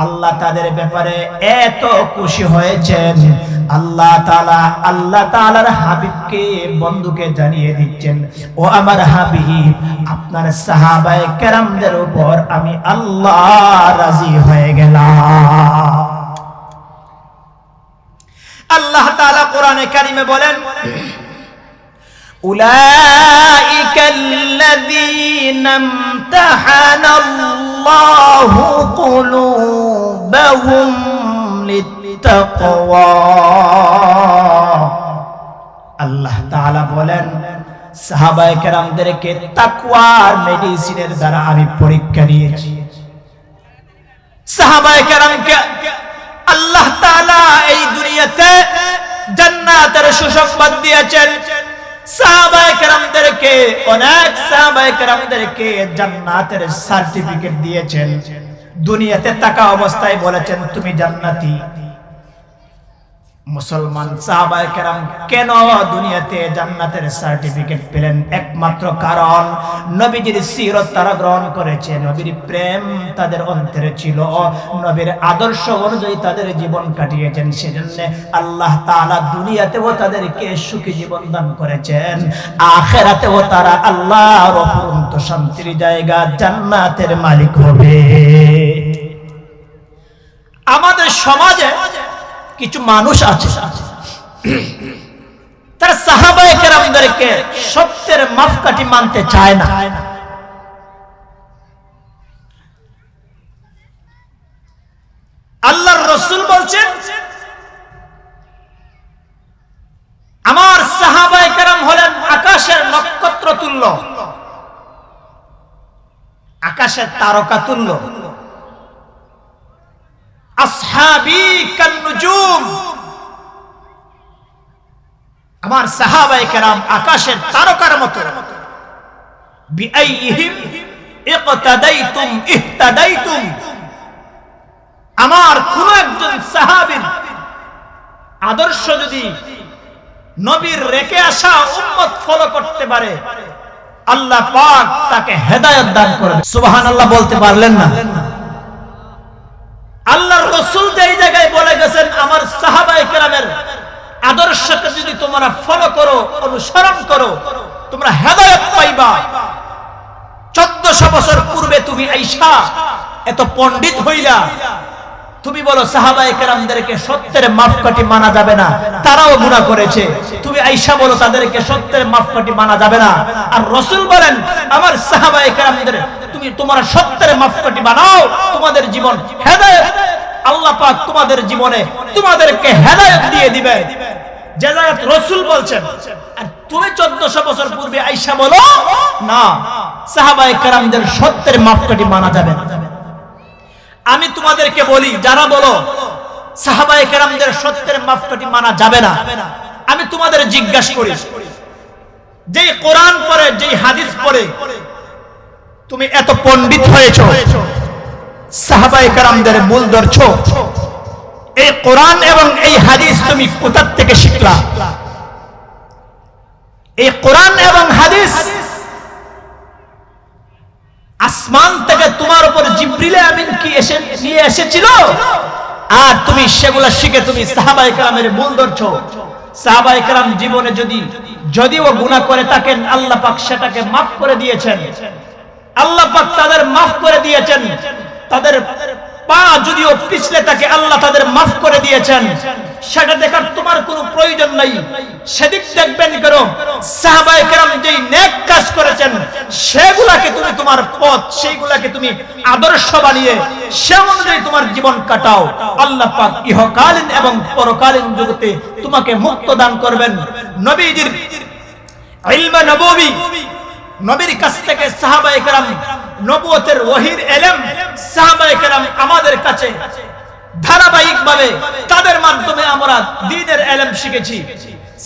আল্লাহ তাদের ব্যাপারে এত খুশি হয়েছেন, আল্লাহ তাআলার হাবিবকে বন্ধুকে জানিয়ে দিচ্ছেন, ও আমার হাবিব, আপনার সাহাবায়ে কেরামদের উপর আমি আল্লাহ রাজি হয়ে গেলাম। আল্লাহ তাআলা কোরআনে কারিমে বলেন, উলাইকাল্লাযীনা ইমতাহানাল্লাহু কুলুবাহুম লিত্তাকওয়া। আল্লাহ তাআলা বলেন, সাহাবায়ে কেরামদেরকে তাকওয়ার মেডিসিনের দ্বারা আমি পরীক্ষা নিয়েছি। সাহাবায়ে কেরামকে আল্লাহ তাআলা এই দুনিয়াতে জান্নাতের সুসংবাদ দিয়েছেন। সাহাবায়ে কেরামদেরকে জান্নাতের সার্টিফিকেট দিয়েছেন। দুনিয়াতে থাকা অবস্থায় বলেছেন তুমি জান্নাতি। মুসলমান সাহাবায়ে কেরাম কেন দুনিয়াতে জান্নাতের সার্টিফিকেট পেলেন? একমাত্র কারণ নবীজির সিরাত তারা গ্রহণ করেছে, নবীর প্রেম তাদের অন্তরে ছিল, নবীর আদর্শ অনুযায়ী তাদের জীবন কাটিয়েছেন। সেজন্য আল্লাহ তাআলা দুনিয়াতেও তাদেরকে সুখী জীবন দান করেছেন, আখিরাতেও তারা আল্লাহর অফুরন্ত শান্তির জায়গা জান্নাতের মালিক হবে। আমাদের সমাজে কিছু মানুষ আছে তারা সাহাবায়ে কেরামদেরকে সত্যের মাপকাঠি মানতে চায় না। আল্লাহর রাসূল বলছেন, আমার সাহাবায়ে কেরাম হলেন আকাশের নক্ষত্র তুল্য, আকাশের তারকা তুল্য। আসহাবী কান্নুজুম, আমার সাহাবায়ে কেরাম আকাশের তারকার মতো। বিআইহিম ইকতাদাইতুম ইহতাদাইতুম, আমার কোন একজন সাহাবীর আদর্শ যদি নবীর রেখে আসা উম্মত ফলো করতে পারে, আল্লাহ পাক তাকে হেদায়েত দান করবে। সুবহানাল্লাহ বলতে পারলেন না? আল্লাহর রাসূল এই জায়গায় বলে গেছেন আমার সাহাবায়ে কেরামের আদর্শকে যদি তোমরা ফলো করো, অনুসরণ করো, তোমরা হেদায়েত পাইবা। 1400 বছর পূর্বে তুমি আইসা এত পণ্ডিত হইলা, তুমি বলো সাহাবায়ে কেরামদেরকে সত্যের মাপকাঠি মানা যাবে না, তারাও গুনাহ করেছে। তুমি আয়েশা বলো তাদেরকে সত্যের মাপকাঠি মানা যাবে না, আর রাসূল বলেন আমার সাহাবায়ে কেরামদের তোমরা সত্যের মাপকাঠি বানাও, তোমাদের জীবন হেদায়েত, আল্লাহ পাক তোমাদের জীবনে তোমাদেরকে হেদায়েত দিয়ে দিবেন। যে জায়গায় রাসূল বলছেন, আর তুমি 1400 বছর পূর্বে আয়েশা বলো না সাহাবায়ে কেরামদের সত্যের মাপকাঠি মানা যাবে না। আমি তোমাদেরকে বলি, যারা বলো সাহাবায়ে কেরামদের সত্যের মাপকাঠি মানা যাবে না, আমি তোমাদের জিজ্ঞাসা করি, যেই কোরআন পড়ে, যেই হাদিস পড়ে তুমি এত পণ্ডিত হয়েছো, সাহাবায়ে কেরামদের মূল ধরছো, এই কোরআন এবং এই হাদিস তুমি কোথা থেকে শিখলা? এই কোরআন এবং হাদিস আসমান থেকে তোমার উপর জিবরিল আমিন কি এসে নিয়ে এসেছিল, আর তুমি সেগুলা শিখে তুমি সাহাবায়ে কেরামের মূল ধরছো। সাহাবায়ে কেরাম জীবনে যদিও গুনাহ করে থাকেন, আল্লাহ পাক সেটাকে মাফ করে দিয়েছেন। আল্লাহ পাক তাদের মাফ করে দিয়েছেন। তাদের পা যদিও পিছলে থাকে, আল্লাহ তাদের মাফ করে দিয়েছেন। সেটা দেখার তোমার কোনো প্রয়োজন নাই। সেদিক দেখবেন করো সাহাবায়ে কেরাম যেই নেক কাজ করেছেন, সেগুলাকে তুমি তোমার পথ, সেইগুলাকে তুমি আদর্শ বানিয়ে সে অনুযায়ী তোমার জীবন কাটাও। আল্লাহ পাক ইহকালীন এবং পরকালীন জগতে তোমাকে মুক্ত দান করবেন। নবীজির ইলমে নববী, নবীর কাছ থেকে সাহাবায়ে কেরাম নবুয়তের ওহীর ইলম সাহাবায়ে কেরাম আমাদের কাছে ধারাবাহিকভাবে তাদের মাধ্যমে আমরা দ্বীনের ইলম শিখেছি।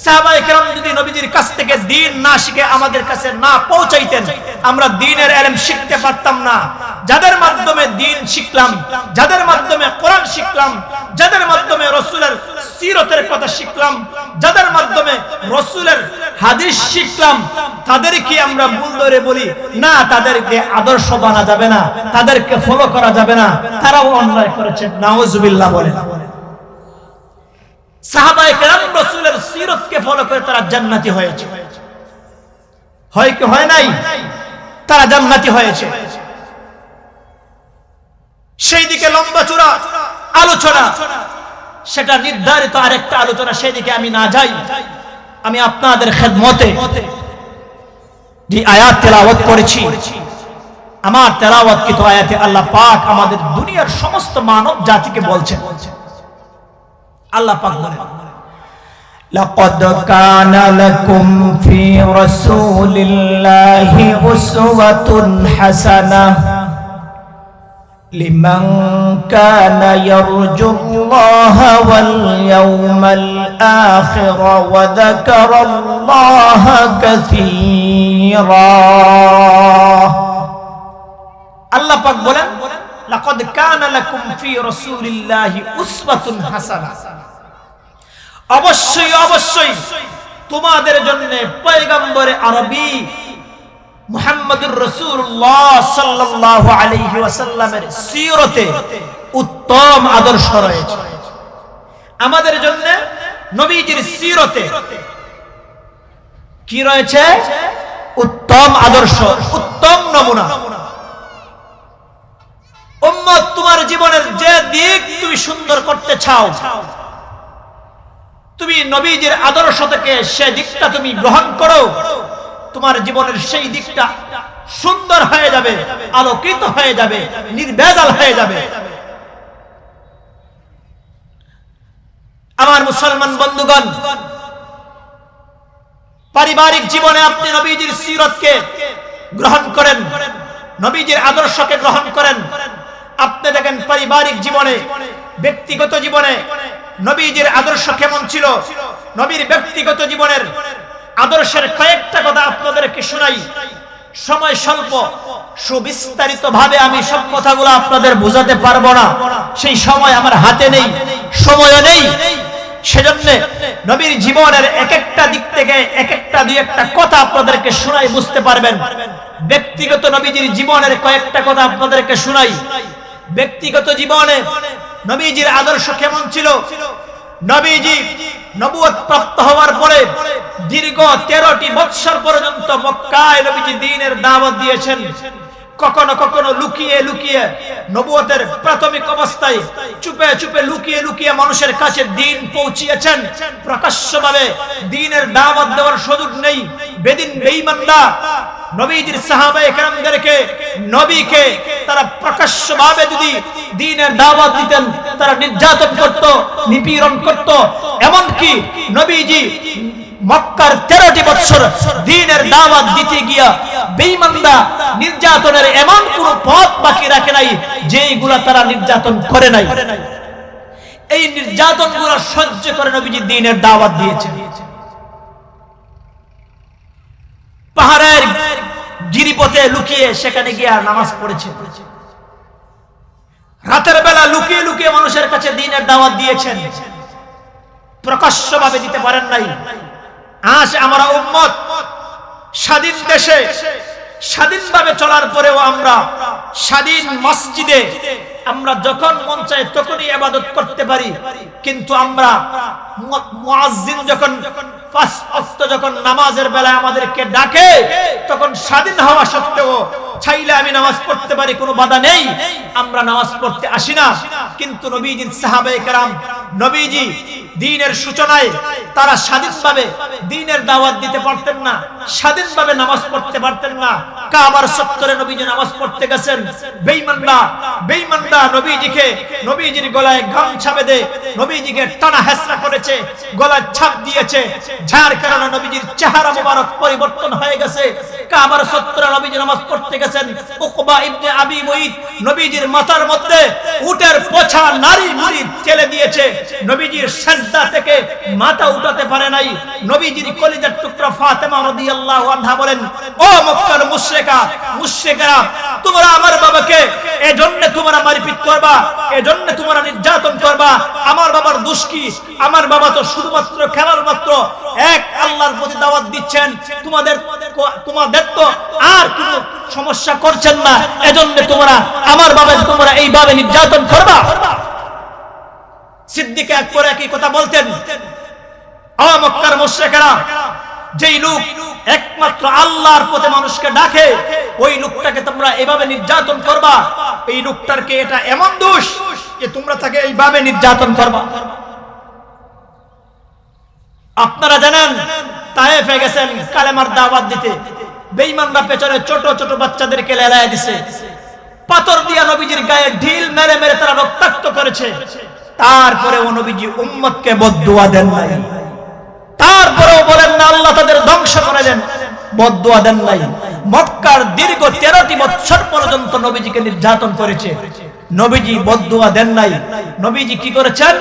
সাহাবায়ে কেরাম যদি নবীজির কাছ থেকে দ্বীন না শিখে আমাদের কাছে না পৌঁছাইতেন, আমরা দ্বীনের ইলম শিখতে পারতাম না। যাদের মাধ্যমে দ্বীন শিখলাম, যাদের মাধ্যমে কোরআন শিখলাম, যাদের মাধ্যমে রাসূলের সিরতের কথা শিখলাম, যাদের মাধ্যমে রাসূলের হাদিস শিখলাম, তাদেরকে আমরা মূল ধরে বলি না, তাদেরকে আদর্শ বানা যাবে না, তাদেরকে ফলো করা যাবে না, তারাও অন্যায় করেছে, নাউজুবিল্লাহ বলেন। সাহাবায়ে কেরাম রাসূলের সিরতকে ফলো করে তারা জান্নাতি হয়েছে, হয় কি হয় নাই? তারা জান্নাতি হয়েছে। সেই দিকে লম্বা চূড়া আলোচনা, সেটা নির্ধারিত আরেকটা আলোচনা, সেই দিকে আমি না যাই। আমি আপনাদের খেদমতে যে আয়াত তেলাওয়াত করেছি, আমার তেলাওয়াতকৃত আয়াতে আল্লাহ পাক আমাদের দুনিয়ার সমস্ত মানব জাতিকে বলছেন। আল্লাহ পাক বলেন, লাকাদ কানা লাকুম ফি রাসূলিল্লাহি উসওয়াতুন হাসানাহ লিমান কানা ইয়ারজুল্লাহা ওয়াল ইয়াওমাল আখির ওয়া যাকারাল্লাহা কাসীরা। আল্লাহ পাক বলেন, লাকাদ কানা লাকুম ফি রাসূলিল্লাহি উসওয়াতুন হাসানাহ, অবশ্যই অবশ্যই তোমাদের জন্য পয়গম্বরে আরবি মুহাম্মদুর রাসূলুল্লাহ সাল্লাল্লাহু আলাইহি ওয়াসাল্লামের সিরতে উত্তম আদর্শ রয়েছে। আমাদের জন্য নবীজির সিরতে কি রয়েছে? উত্তম আদর্শ, উত্তম নমুনা। উম্মত, তোমার জীবনের যে দিক তুমি সুন্দর করতে চাও, তুমি নবীজির আদর্শ থেকে সে দিকটা তুমি গ্রহণ করো, তোমার জীবনের সেই দিকটা সুন্দর হয়ে যাবে, আলোকিত হয়ে যাবে, নির্ভেজাল হয়ে যাবে। আমার মুসলমান বন্ধুগণ, পারিবারিক জীবনে আপনি নবীজির সিরতকে গ্রহণ করেন, নবীজির আদর্শকে গ্রহণ করেন। আপনি দেখেন পারিবারিক জীবনে, ব্যক্তিগত জীবনে নবীজির আদর্শ কেমন ছিল। নবীর ব্যক্তিগত জীবনের আদর্শের কয়েকটা কথা আপনাদেরকে শোনাই। সময় স্বল্প, সুবিস্তারিত ভাবে আমি সব কথাগুলো আপনাদের বোঝাতে পারবো না, সেই সময় আমার হাতে নেই, সময় নেই। সেজন্য নবীর জীবনের এক একটা দিক থেকে এক একটা দুই একটা কথা আপনাদেরকে শোনাই, বুঝতে পারবেন। ব্যক্তিগত নবীজির জীবনের কয়েকটা কথা আপনাদেরকে শোনাই। ব্যক্তিগত জীবনে নবীজির আদর্শ কেমন ছিল? নবীজি নবুয়ত প্রাপ্ত হওয়ার পরে দীর্ঘ 13টি বৎসর পর্যন্ত মক্কায় নবীজি দ্বীনের দাওয়াত দিয়েছেন। কখনো কখনো লুকিয়ে লুকিয়ে নবুয়তের প্রাথমিক অবস্থায় চুপে চুপে লুকিয়ে লুকিয়ে মানুষের কাছে দ্বীন পৌঁছিয়েছেন। প্রকাশ্যভাবে দ্বীনের দাওয়াত দেওয়ার সুযোগ নেই। বেদিন বেঈমানরা নবীজির সাহাবায়ে কেরামদেরকে নবীকে তারা প্রকাশ্যভাবে যদি দ্বীনের দাওয়াত দিতেন তারা নির্যাতন করত, নিপীড়ন করত। এমনকি নবীজি মক্কার 13টি বছর দ্বীনের দাওয়াত দিতে গিয়া বেঈমানরা নির্যাতনের এমন কোন পথ বাকি রাখে নাই যেইগুলা তারা নির্যাতন করে নাই। এই নির্যাতনগুলো সহ্য করে নবীজি দ্বীনের দাওয়াত দিয়েছেন। পাহাড়ের গিরিপথে লুকিয়ে সেখানে গিয়ে নামাজ পড়েছেন। রাতের বেলা লুকিয়ে লুকিয়ে মানুষের কাছে দ্বীনের দাওয়াত দিয়েছেন। প্রকাশ্যভাবে দিতে পারেন নাই। আজ আমরা উম্মত স্বাধীন দেশে স্বাধীনভাবে চলার পরেও আমরা স্বাধীন মসজিদে আমরা যখন মন চাই তখনই ইবাদত করতে পারি, কিন্তু আমরা মুয়াজ্জিন যখন পাঁচ ওয়াক্ত যখন নামাজের বেলায় আমাদেরকে ডাকে তখন স্বাধীন হওয়া সত্ত্বেও চাইলে আমি নামাজ পড়তে পারি, কোনো বাধা নেই, আমরা নামাজ পড়তে আসি না। কিন্তু নবীজির সাহাবায়ে কেরাম নবীজি দ্বীনের সূচনায় তারা স্বাধীনভাবে দ্বীনের দাওয়াত দিতে পারতেন না, স্বাধীনভাবে নামাজ পড়তে পারতেন না। কাবার চত্বরে নবীজি নামাজ পড়তে গেছেন। বেঈমানরা নবীজিকে নবীজির গলায় গামছা বেঁধে নবীজিকে টানা হেঁচড়া করেছে, গলায় ছাপ দিয়েছে, যার কারণে নবীজির চেহারা মোবারক পরিবর্তন হয়ে গেছে। কাবার চত্বরে নবীজি নামাজ পড়তে গেছেন। উকবা ইবনে আবি মুইত নবীজির মাথার মধ্যে উটের পোছা নারী মুড়ি ঠেলে দিয়েছে, নবীজির সিজদা থেকে মাথা উঠাতে পারে নাই। নবীজির কলিজার টুকরা ফাতেমা রাদিয়াল্লাহু আনহা বলেন, ও মক্কার মুশরিকরা, তোমরা আমার বাবাকে এজন্য তোমরা মারপিট করবা, এজন্য তোমরা নির্যাতন করবা। আমার বাবার দোষ কি? আমার বাবা তো শুধুমাত্র খেলার মাত্র এক আল্লাহর প্রতি দাওয়াত দিচ্ছেন, তোমাদের তো আর কোনো সমস্যা করছেন না, এজন্য তোমরা আমার বাবাকে তোমরা এইভাবে নির্যাতন করবা। সিদ্দিক একবার একই কথা বলতেন, ও মক্কার মুশরিকরা, যেই লোক একমাত্র আল্লাহর পথে মানুষকে ডাকে ওই লোকটাকে তোমরা এইভাবে নির্যাতন করবা, এই লোকটারকে এটা এমন দোষ যে তোমরা তাকে এইভাবে নির্যাতন করবা। আপনারা জানেন তায়েফে গেছেন কালেমার দাওয়াত দিতে, বেঈমানরা পেছনে ছোট ছোট বাচ্চাদেরকে লেলায় দিছে, পাথর দিয়া নবীজির গায়ে ঢিল মেরে মেরে তারা রক্তাক্ত করেছে। তারপরেও নবীজি উম্মতকে বদদুয়া দেন নাই, তারপরেও বলেন না আল্লাহ তাদের ধ্বংস করে দেন, বদদুয়া দেন নাই। মক্কার দীর্ঘ 13টি বছর পর্যন্ত নবীজিকে নির্যাতন করেছে, নবীজি বদদুয়া দেন নাই। নবীজি কি করেছেন?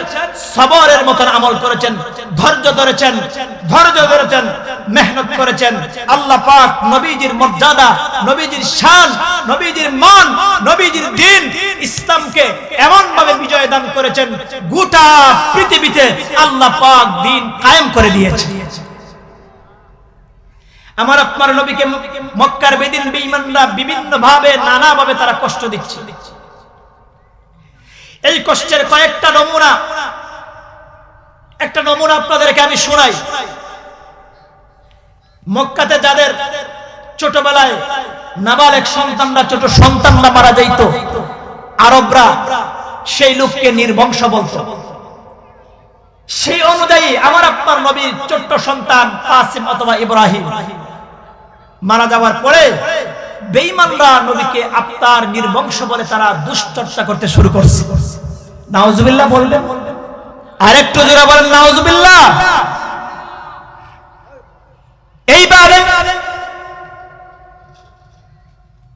সবরের মতন আমল করেছেন, ধৈর্য ধরেছেন, মেহনত করেছেন। আল্লাহ পাক নবীজির মর্যাদা, নবীজির শান, নবীজির মান, নবীজির দ্বীন ইসলামকে এমন ভাবে বিজয় দান করেছেন, গোটা পৃথিবীতে আল্লাহ পাক দ্বীন কায়েম করে দিয়েছেন। আমার আপনার নবীকে মক্কার বেদিন বেঈমানরা বিভিন্ন ভাবে নানা ভাবে তারা কষ্ট দিচ্ছে। এই কষ্টের কয়েকটা নমুনা, একটা নমুনা আপনাদেরকে আমি শোনাই। মক্কাতে যাদের ছোটবেলায় নাবালেগ সন্তানরা, ছোট সন্তানরা মারা যাইত, আরবরা সেই লোককে নির্বংশ বলতো। সেই অনুযায়ী আমার আপনার নবীর ছোট্ট সন্তান কাসিম অথবা ইব্রাহিম মারা যাওয়ার পরে বেঈমানরা নবীকে আত্মার নির্বংশ বলে তারা দুশ্চর্চা করতে শুরু করছে। নাউজুবিল্লাহ বললেন, আরেকটু জোরে বলেন নাউজুবিল্লাহ। এইভাবে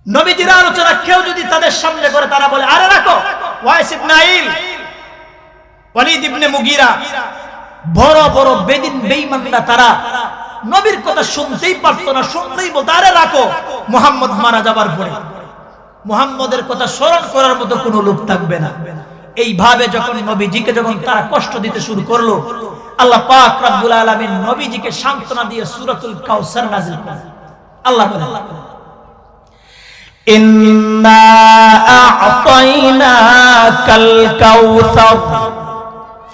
নবীজির আলোচনা কেউ যদি তাদের সামনে করে তারা বলে, আরে রাখো, ওয়াইস ইবনে আইল, ওয়ালিদ ইবনে মুগীরা, বড় বড় বেদিন বেঈমানরা তারা নবীর কথা শুনতেই পারতো না, শুনতেই বলতো আরে রাখো, মুহাম্মদ মারা যাবার পরে মুহাম্মদের কথা স্মরণ করার মতো কোনো লোক থাকবে না। এইভাবে যখন নবীজিকে যখন তারা কষ্ট দিতে শুরু করলো, আল্লাহ পাক রব্বুল আলামিন নবীজিকে সান্ত্বনা দিয়ে সূরাতুল কাউসার নাযিল করেন। আল্লাহ বলেন, ইন্না আ'তাইনাকাল কাউসার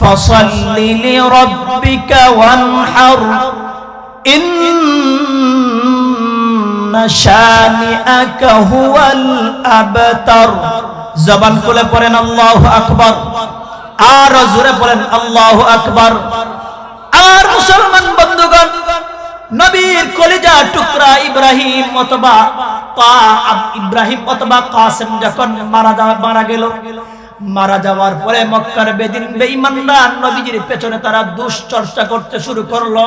ফাসাল্লি লিরাব্বিকা ওয়ানহার ইন্না শানিআকা হুয়াল আবতার। জবান খুলে পড়েন আল্লাহু আকবার, আর জোরে পড়েন আল্লাহু আকবার। আর মুসলমান বন্ধুগণ, নবীর কলিজা টুকরা ইব্রাহিম অথবা কাসেম যখন মারা গেল, মারা যাওয়ার পরে মক্কার বেঈমানরা নবীজির পেছনে তারা দুশ্চর্চা করতে শুরু করলো।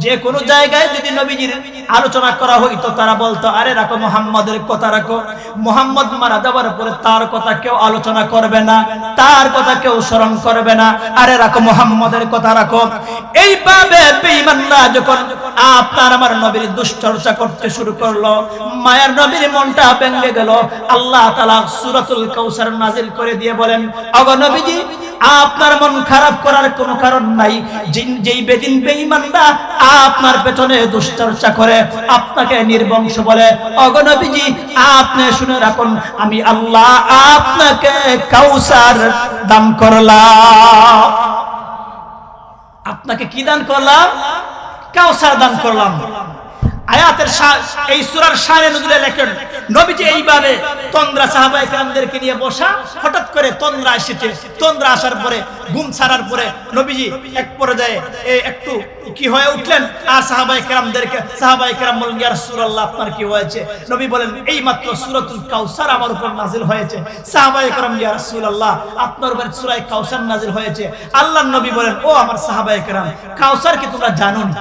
যে কোনো জায়গায় যদি নবীজির আলোচনা করা হইতো তারা বলতো, আরে রাখো মুহাম্মাদের কথা রাখো, মুহাম্মদ মারা যাওয়ার পরে তার কথা কেউ আলোচনা করবে না, তার কথা কেউ স্মরণ করবে না, আরে রাখো মুহাম্মাদের কথা রাখো। এইভাবে বেঈমানরা যখন আপনার আমার নবীর দুশ্চর্চা করতে শুরু করলো, মায়ের নবীর মনটা ভেঙে গেল। আল্লাহ তাআলা সূরাতুল কাউসার নাজিল করে দিয়ে বলেন, ওগো নবীজি, আপনার মন খারাপ করার কোনো কারণ নাই। যেই বেদিন বেঈমানরা আপনার পেছনে দুশ্চর্চা করে, আপনাকে নির্বংশ বলে, ওগো নবীজি আপনি শুনে রাখুন, আমি আল্লাহ আপনাকে কাউসার দান করলাম। আপনাকে কি দান করলাম? কাউসার দান করলাম। আয়াতের এই সূরার শানে নজুলে লেখেন, নবীজি এইভাবে তন্দ্রা সাহাবায়ে কেরামদেরকে নিয়ে বসা, হঠাৎ করে তন্দ্রা এসেছে। তন্দ্রা আসার পরে, ঘুম ছাড়ার পরে নবীজি এক পর্যায়ে একটু কি হয়ে উঠলেন। আর সাহাবায়ে কেরাম বলেন, ইয়া রাসূলুল্লাহ আপনার কি হয়েছে? নবী বলেন, এই মাত্র সূরাতুল কাউসার আমার উপর নাজিল হয়েছে। সাহাবায়ে কেরাম, ইয়া রাসূলুল্লাহ আপনার উপর সূরা কাউসার নাজিল হয়েছে। আল্লাহর নবী বলেন, ও আমার সাহাবায়ে কেরাম, কাউসার কি তোমরা জানো না?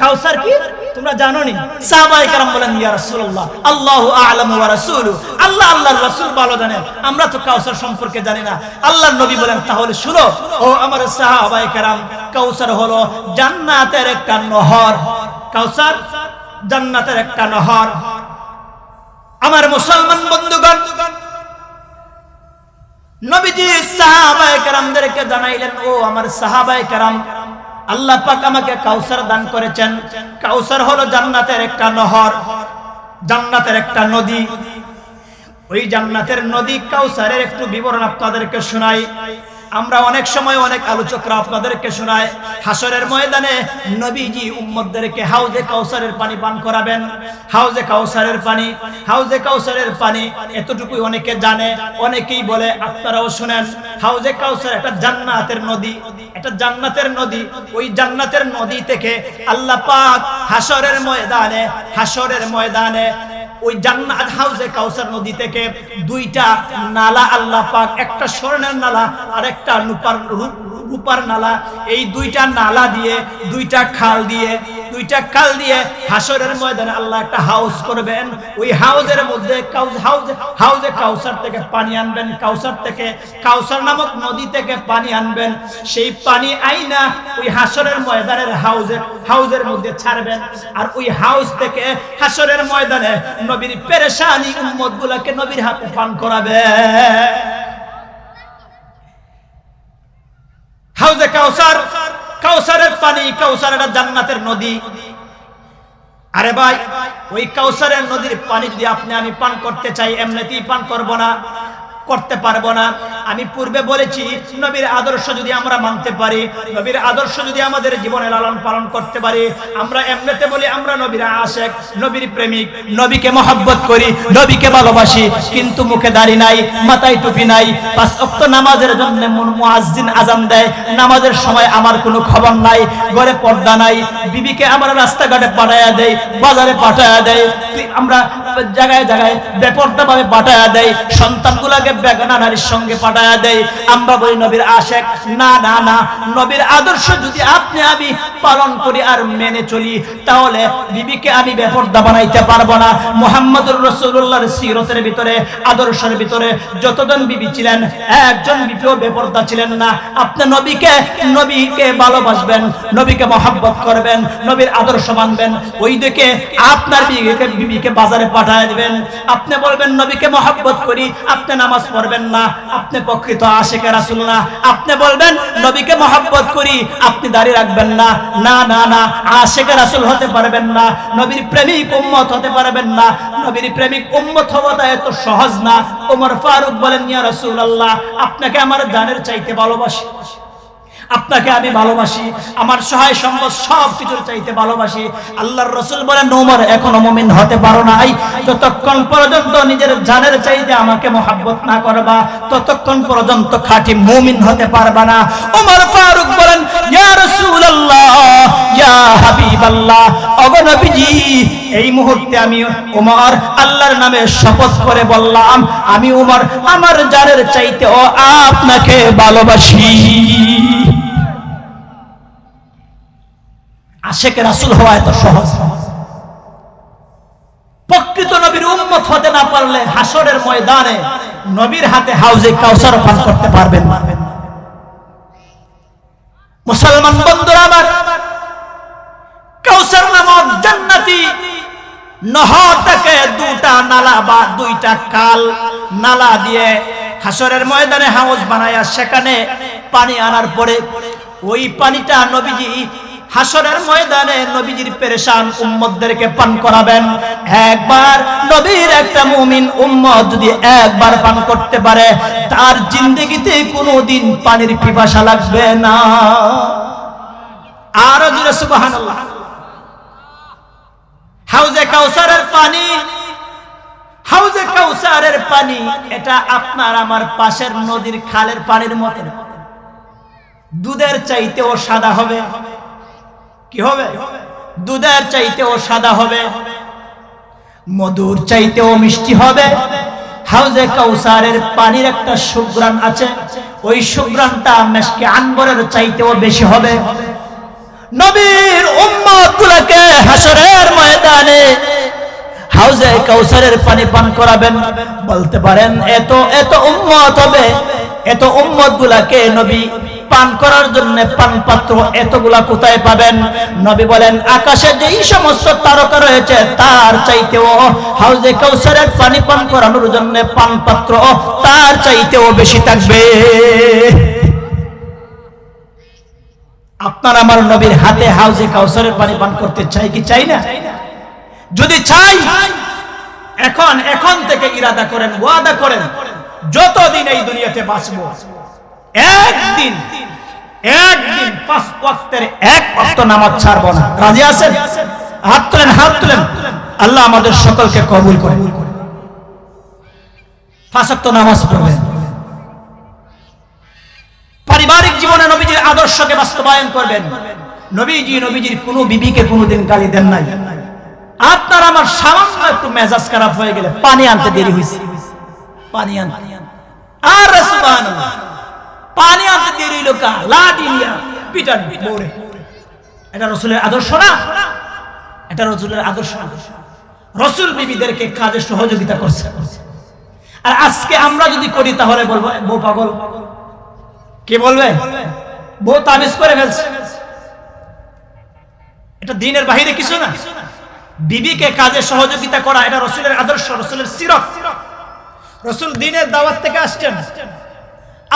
কাউসার কি তোমরা জানো নি? সাহাবায়ে কেরাম বলেন, ইয়া রাসূলুল্লাহ আল্লাহু আ'লামু ওয়া রাসূলুহু, আল্লাহর রাসূল ভালো জানেন, আমরা তো কাউসার সম্পর্কে জানি না। আল্লাহর নবী বলেন, তাহলে শুনো ও আমার সাহাবায়ে কেরাম, কাউসার হলো জান্নাতের একটা নহর। কাউসার জান্নাতের একটা নহর। আমার মুসলমান বন্ধুগণ, নবীজি সাহাবায়ে কেরামদেরকে জানাইলেন, ও আমার সাহাবায়ে কেরাম, আল্লাহ পাক আমাকে কাউসার দান করেছেন। কাউসার হলো জান্নাতের একটা নহর, জান্নাতের একটা নদী। ওই জান্নাতের নদী কাউসারের একটু বিবরণ আপনাদেরকে শোনাই। আমরা অনেক সময় অনেক আলোচকরা আপনাদেরকে শোনায়, হাসরের ময়দানে নবীজি উম্মতদেরকে হাউজে কাউসারের পানি পান করাবেন। হাউজে কাউসারের পানি এতটুকুই অনেকে জানে, অনেকেই বলে, আপনারাও শুনেন। হাউজে কাউসার একটা জান্নাতের নদী, এটা জান্নাতের নদী। ওই জান্নাতের নদী থেকে আল্লাহ পাক হাসরের ময়দানে ওই জান্নাত হাউজে কাউসার নদী থেকে দুইটা নালা আল্লাহ পাক, একটা স্বর্ণের নালা আর একটা রূপার নালা, এই দুইটা নালা দিয়ে, দুইটা খাল দিয়ে হাসরের ময়দানে আল্লাহ একটা হাউজ করবেন। ওই হাউজের মধ্যে হাউজে কাউসার থেকে পানি আনবেন, কাউসার নামক নদী থেকে পানি আনবেন। সেই পানি আইনা ওই হাসরের ময়দানের হাউজের মধ্যে ছাড়বেন। আর ওই হাউজ থেকে হাসরের ময়দানে নবীর পেরেশানি উম্মতগুলোকে নবীর হাতে পান করাবে। হাউজে কাউসারের পানি, কাউসার এটা জান্নাতের নদী। আরে ভাই, ওই কাউসারের নদীর পানি যদি আপনি আমি পান করতে চাই, এমনিতেই পান করতে পারবো না। আমি পূর্বে বলেছি, নবীর আদর্শ যদি আমরা মানতে পারি, নবীর আদর্শ যদি আমাদের জীবনে লালন পালন করতে পারি, আমরা এমনিতে বলি আমরা নবীর আশিক, নবীর প্রেমিক, নবীকে মহব্বত করি, নবীকে ভালোবাসি, কিন্তু মুখে দাড়ি নাই, মাথায় টুপি নাই, 5 ওয়াক্ত নামাজের জন্য মুয়াজ্জিন আযান দেয়, নামাজের সময় আমার কোনো খবর নাই, ঘরে পর্দা নাই, বিবিকে আমরা রাস্তাঘাটে পাঠায়া দেই, বাজারে পাঠায়া দেই, আমরা জায়গায় বেপরদাভাবে পাঠায়া দেই, সন্তানগুলোকে বেগানা নারীর সঙ্গে পাঠায়া দেয়। আমরা বলি নবীর আশিক। না, নবীর আদর্শ যদি আপনি আমি পালন করি আর মেনে চলি, তাহলে বিবিকে আমি বেপরদা বানাইতে পারবো না। মুহাম্মদুর রাসূলুল্লাহর সিরতের ভিতরে, আদর্শের ভিতরে যতজন বিবি ছিলেন, একজন বিবিও বেপরদা ছিলেন না। আপনি নবীকে ভালোবাসবেন, নবীকে মহব্বত করবেন, নবীর আদর্শ মানবেন, ওই দিকে আপনার বিবিকে বাজারে পাঠায় দিবেন। আপনি বলবেন নবীকে মহব্বত করি, আপনি নামাজ পড়বেন না, আপনি প্রকৃত আশিকে রাসূল না। আপনি বলবেন নবীকে মহব্বত করি, আপনি দাড়ি রাখবেন না। না, আশিকে রাসূল হতে পারবেন না, নবীর প্রেমিক উম্মত হতে পারবেন না। নবীর প্রেমিক উম্মত হওয়াটা এত সহজ না। ওমর ফারুক বলেন, ইয়া রাসূলুল্লাহ আপনাকে আমার জানের চাইতে ভালোবাসি। আপনাকে আমি ভালোবাসি, আমার সহায় সম্পদ সব কিছুর চাইতে ভালোবাসি। আল্লাহর রাসূল বলেন, ওমর এখনো মুমিন হতে পারো নাই, যতক্ষণ পর্যন্ত নিজের জানের চাইতে আমাকে মহব্বত না করবা ততক্ষণ পর্যন্ত খাঁটি মুমিন হতে পারবা না। ওমর ফারুক বলেন, ইয়া রাসূলুল্লাহ, ইয়া হাবিবাল্লাহ, ওগো নবীজি, এই মুহূর্তে আমি ওমর আল্লাহর নামে শপথ করে বললাম, আমি ওমর আমার জানের চাইতেও আপনাকে ভালোবাসি। আশেকে রাসূল হওয়া এত সহজ? প্রকৃত নবীর উম্মত হতে না পারলে হাসরের ময়দানে নবীর হাতে হাউজে কাউসার পান করতে পারবেন না। মুসলমান বন্ধুরা আমার, কাউসার নামক জান্নাতি নহর থেকে দুটা নালা বা দুইটা কাল নালা দিয়ে হাসরের ময়দানে হাউজ বানায়া সেখানে পানি আনার পরে ওই পানিটা নবীজি হাসরের ময়দানে নবীজির পেরেশান উম্মতদেরকে পান করাবেন। একবার নবীর একটা মুমিন উম্মত যদি একবার পান করতে পারে, তার জিন্দেগিতে কোনোদিন পানির পিপাসা লাগবে না। আর জোরে সুবহানাল্লাহ। হাউজে কাউসারের পানি, হাউজে কাউসারের পানি এটা আপনার আমার পাশের নদীর খালের পানির মতো, দুধের চাইতেও সাদা হবে। কি হবে? দুধের চাইতেও সাদা হবে, মধুর চাইতেও মিষ্টি হবে। হাউজে কাউসারের পানির একটা সুঘ্রাণ আছে, ওই সুঘ্রাণটা মেশকে আনবরের চাইতেও বেশি হবে। নবীর উম্মতগুলোকে হাসরের ময়দানে হাউজে কাউসারের পানি পান করাবেন। বলতে পারেন এত এত উম্মত হবে, এত উম্মতগুলোকে নবী পান করার জন্য পান পাত্র এতগুলা কোথায় পাবেন? নবী বলেন, আকাশে যেই সমস্ত তারকা রয়েছে তার চাইতেও হাউজে কাউসারের পানি পান করানোর জন্য পান পাত্র তার চাইতেও বেশি থাকবে। আপনার আমার নবীর হাতে হাউজে কাউসারের পানি পান করতে চাই কি চাই না? যদি চাই, এখন থেকে ইরাদা করেন, ওয়াদা করেন, যতদিন এই দুনিয়াতে বাঁচবো একদিন 5 ওয়াক্তের এক ওয়াক্ত নামাজ ছাড়বো না। রাজি আছেন? হাত তুলেন, হাত তুলেন। আল্লাহ আমাদের সকলকে কবুল করেন। 5 ওয়াক্ত নামাজ পড়বেন। পারিবারিক জীবনে নবীজির আদর্শকে বাস্তবায়ন করবেন। নবীজির কোনো বিবিকে কোনোদিন গালি দেন নাই। আপনার আমার সামান্য একটু মেজাজ খারাপ হয়ে গেলে পানি আনতে দেরি হয়েছে, পানি আনতে, আর সুবহানাল্লাহ, পানি আনতে দেরি হইল কা লাঠি নিয়া পিটান বউরে। এটা রাসূলের আদর্শ না? এটা রাসূলের আদর্শ না। রাসূল বিবিদেরকে কাজে সহযোগিতা করছে। আর আজকে আমরা যদি করি তাহলে বলবো বউ পাগল। কে বলবে? বউ তাবিজ করে ফেলছে। এটা দ্বীনের বাহিরে কিছু না। বিবিকে কাজে সহযোগিতা করা এটা রাসূলের আদর্শ, রাসূলের সিরাত। রাসূল দ্বীনের দাওয়াত থেকে আসছেন।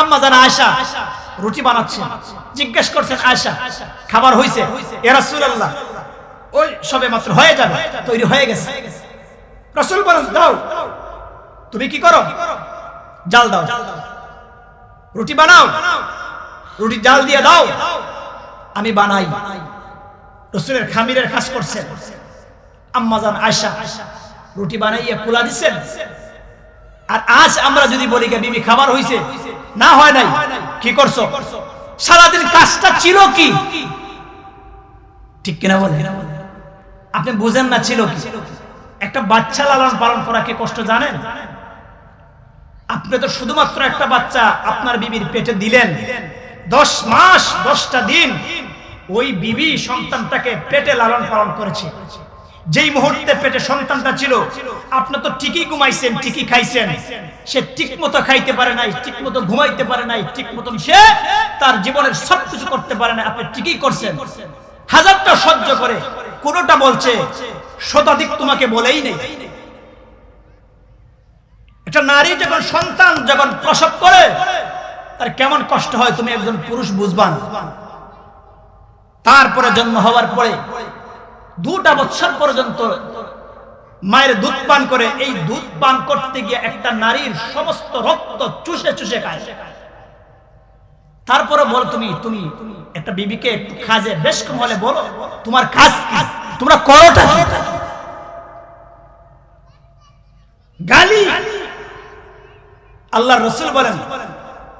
আম্মা জান আয়েশা রুটি বানাচ্ছেন, জিজ্ঞেস করছেন, আয়েশা খাবার হইছে? ইয়া রাসূলুল্লাহ, ওই সবে মাত্র হয়ে যাবে, তৈরি হয়ে গেছে। রাসূল বলেন, দাও। তুমি কি করো? জাল দাও, রুটি বানাও, রুটি জাল দিয়ে দাও, আমি বানাই। রাসূলের খামিরের কাজ করছেন। আম্মা জান আয়েশা রুটি বানাইয়া কুলা দিচ্ছেন। আর আজ আমরা যদি বলি বিবি খাবার হইছে, না হয় নাই, কি করছো? সারাদিন কাজটা ছিল কি? ঠিক কিনা বলেন? আপনি বুঝেন না ছিল কি? একটা বাচ্চা লালন পালন করা কি কষ্ট জানেন? আপনি তো শুধুমাত্র একটা বাচ্চা আপনার বিবির পেটে দিলেন, 10 মাস 10টা দিন ওই বিবি সন্তানটাকে পেটে লালন পালন করেছে। যেই মুহূর্তে পেটে সন্তানটা ছিল, আপনি তো ঠিকই ঘুমাইছেন, ঠিকই খাইছেন, সে ঠিক মতো খাইতে পারে নাই, ঠিক মতো ঘুমাইতে পারে নাই, ঠিক মতন সে তার জীবনের সবকিছু করতে পারে না। আপনি ঠিকই করছেন, হাজারটা সহ্য করে, কোনটা বলছে শতাধিক তোমাকে বলেই নেই। একটা নারী যখন সন্তান যখন প্রসব করে তার কেমন কষ্ট হয় তুমি একজন পুরুষ বুঝবা না। তারপরে জন্ম হওয়ার পরে 2টা বছর পর্যন্ত মায়ের দুধ পান করে। এই দুধ পান করতে গিয়ে একটা নারীর সমস্ত রক্ত চুষে চুষে খায়। তারপরে বলো তুমি একটা বিবিকে একটু কাজে বেশ কম হলে বলো তোমার কাজ কি, তোমরা করোটা কি? গালি। আল্লাহর রাসূল বলেন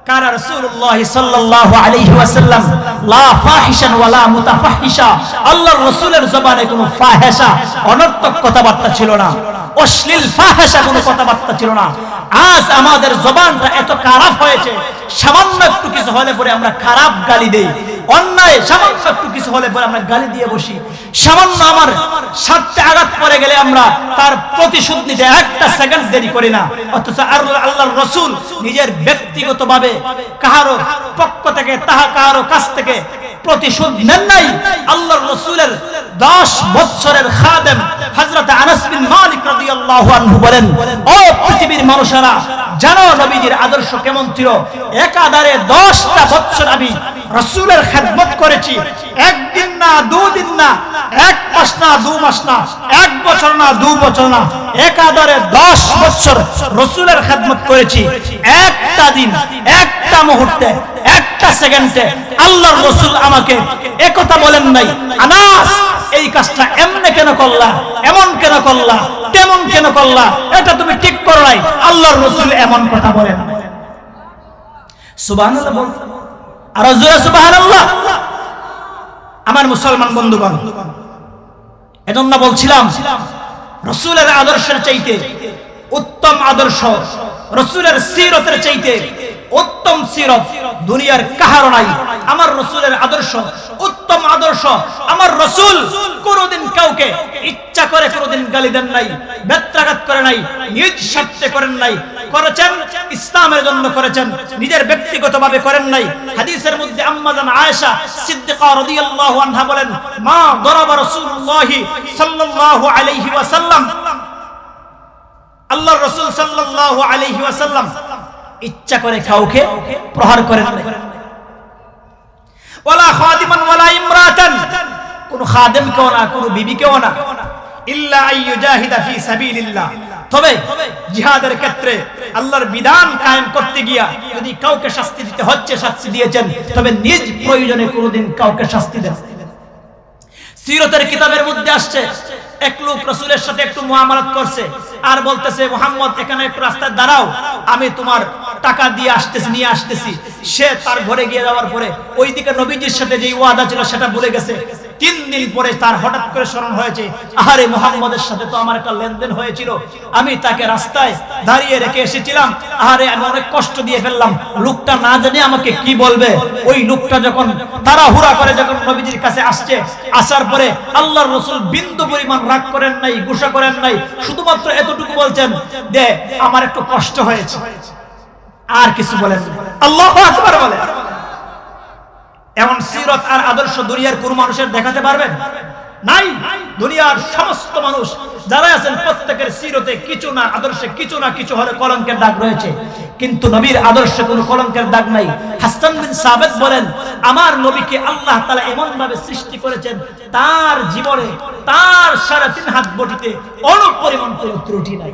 কারা রাসূলুল্লাহ সাল্লাল্লাহু আলাইহি ওয়াসাল্লাম লা ফাহিশান ওয়ালা মুতাফাহিশা, আল্লাহর রাসূলের জবানে কোনো ফাহিশা অনর্থক কথাবার্তা ছিল না, অশ্লীল ফাহিশা কোনো কথাবার্তা ছিল না। আজ আমাদের জবানটা এত খারাপ হয়েছে, সামান্য একটু কিছু হলে পরে আমরা খারাপ গালি দেই, অন্যায় সামান্য একটু কিছু হলে পরে আমরা গালি দিয়ে বসি, সামান্য আমার স্বার্থে আঘাত পড়ে গেলে আমরা তার প্রতিশোধ নিতে একটা সেকেন্ড দেরি করি না। অথচ আল্লাহর রাসূল নিজের ব্যক্তিগতভাবে কাহারো পক্ষ থেকে কাহারো কাছ থেকে প্রতিশোধ নেন নাই। আল্লাহর রাসূলের 10 বছরের খাদেম হযরত আনাস বিন মালিক রাদিয়াল্লাহু আনহু বলেন, ও পৃথিবীর মানুষেরা জানো নবীজির আদর্শ কেমন ছিল। একাধারে 10টা বছর আমি রাসূলের খেদমত করেছি, একদিন না, দুদিন না, এক মাস না, 2 মাস না, 1 বছর না, 2 বছর না, একাধারে 10 বছর রাসূলের খেদমত করেছি। একটা দিন, একটা মুহূর্তে, একটা সেকেন্ডে আল্লাহর রাসূল আমাকে একথা বলেন নাই, আনাস এই কাজটা এমনে কেন করলা, এমন কেন করলা, তেমন কেন করলা, এটা তুমি ঠিক করো নাই। আল্লাহর রাসূল এমন কথা বলেন। সুবহানাল্লাহ বল, আর জোরে সুবহানাল্লাহ। আমার মুসলমান বন্ধুগণ, এজন্য বলছিলাম রাসূলের আদর্শের চাইতে উত্তম আদর্শ, রাসূলের সিরতের চাইতে উত্তম সিরত দুনিয়ার কাহারও নাই। আমার রাসূলের আদর্শ উত্তম আদর্শ। আমার রাসূল কোনদিন কাউকে ইচ্ছা করে কোনদিন গালি দেন নাই, ব্যত্রাঘাত করে নাই, নিজ স্বার্থে করেন নাই, করেছেন ইসলামের জন্য করেছেন, নিজের ব্যক্তিগতভাবে করেন নাই। হাদিসের মধ্যে আম্মা জান আয়েশা সিদ্দিকা রাদিয়াল্লাহু আনহা বলেন, মা দরাবা রাসূলুল্লাহ সাল্লাল্লাহু আলাইহি ওয়াসাল্লাম, আল্লাহর রাসূল সাল্লাল্লাহু আলাইহি ওয়াসাল্লাম ইচ্ছা করে কাউকে প্রহার করেন না। ওয়ালা খাদিমান ওয়ালা ইমরাতান, কোন খাদেমকেও না, কোন বিবিকেও না, ইল্লা আইয়ুজাহিদা ফি সাবিলিল্লাহ, তবে জিহাদের ক্ষেত্রে আল্লাহর বিধান কায়েম করতে গিয়া যদি কাউকে শাস্তি দিতে হচ্ছে শাস্তি দিয়েছেন, তবে নিজ প্রয়োজনে কোনদিন কাউকে শাস্তি দেন। সিরতের কিতাবের মধ্যে আসছে এক লোক রাসূলের সাথে একটু মুআমালাত করছে আর বলতেছে, মুহাম্মদ এখানে একটু রাস্তায় দাঁড়াও, আমি তোমার টাকা দিয়ে আসতেছি, নিয়ে আসতেছি। সে তার ঘরে গিয়ে যাওয়ার পরে ওইদিকে নবীজির সাথে যে ওয়াদা ছিল সেটা ভুলে গেছে। 3 দিন পরে তার হঠাৎ করে স্মরণ হয়েছে, আরে মুহাম্মদের সাথে তো আমার একটা লেনদেন হয়েছিল, আমি তাকে রাস্তায় দাঁড়িয়ে রেখে এসেছিলাম, আরে আমি অনেক কষ্ট দিয়ে ফেললাম, লোকটা না জানি আমাকে কি বলবে। ওই লোকটা যখন তাড়াহুড়া করে যখন নবীজির কাছে আসছে, আসার পরে আল্লাহর রাসূল বিন্দু পরিমাণ রাগ করেন নাই, গুসা করেন নাই, শুধুমাত্র এতটুকু বলছেন যে আমার একটু কষ্ট হয়েছে, আর কিছু বলেন। আল্লাহু আকবার বলে। এমন সিরত আর আদর্শ দুনিয়ার কোন মানুষের দেখাতে পারবেন? নাই। দুনিয়ার সমস্ত মানুষ যারা আছেন প্রত্যেকের সিরতে কিছু না, আদর্শে কিছু না কিছু হলে কলঙ্কের দাগ রয়েছে, কিন্তু নবীর আদর্শে কোনো কলঙ্কের দাগ নাই। হাসান বিন সাবিত বলেন, আমার নবীকে আল্লাহ তাআলা এমন ভাবে সৃষ্টি করেছেন, তার জীবনে তার 3.5 হাত বটিতে অনুপরিমাণ কোনো ত্রুটি নাই।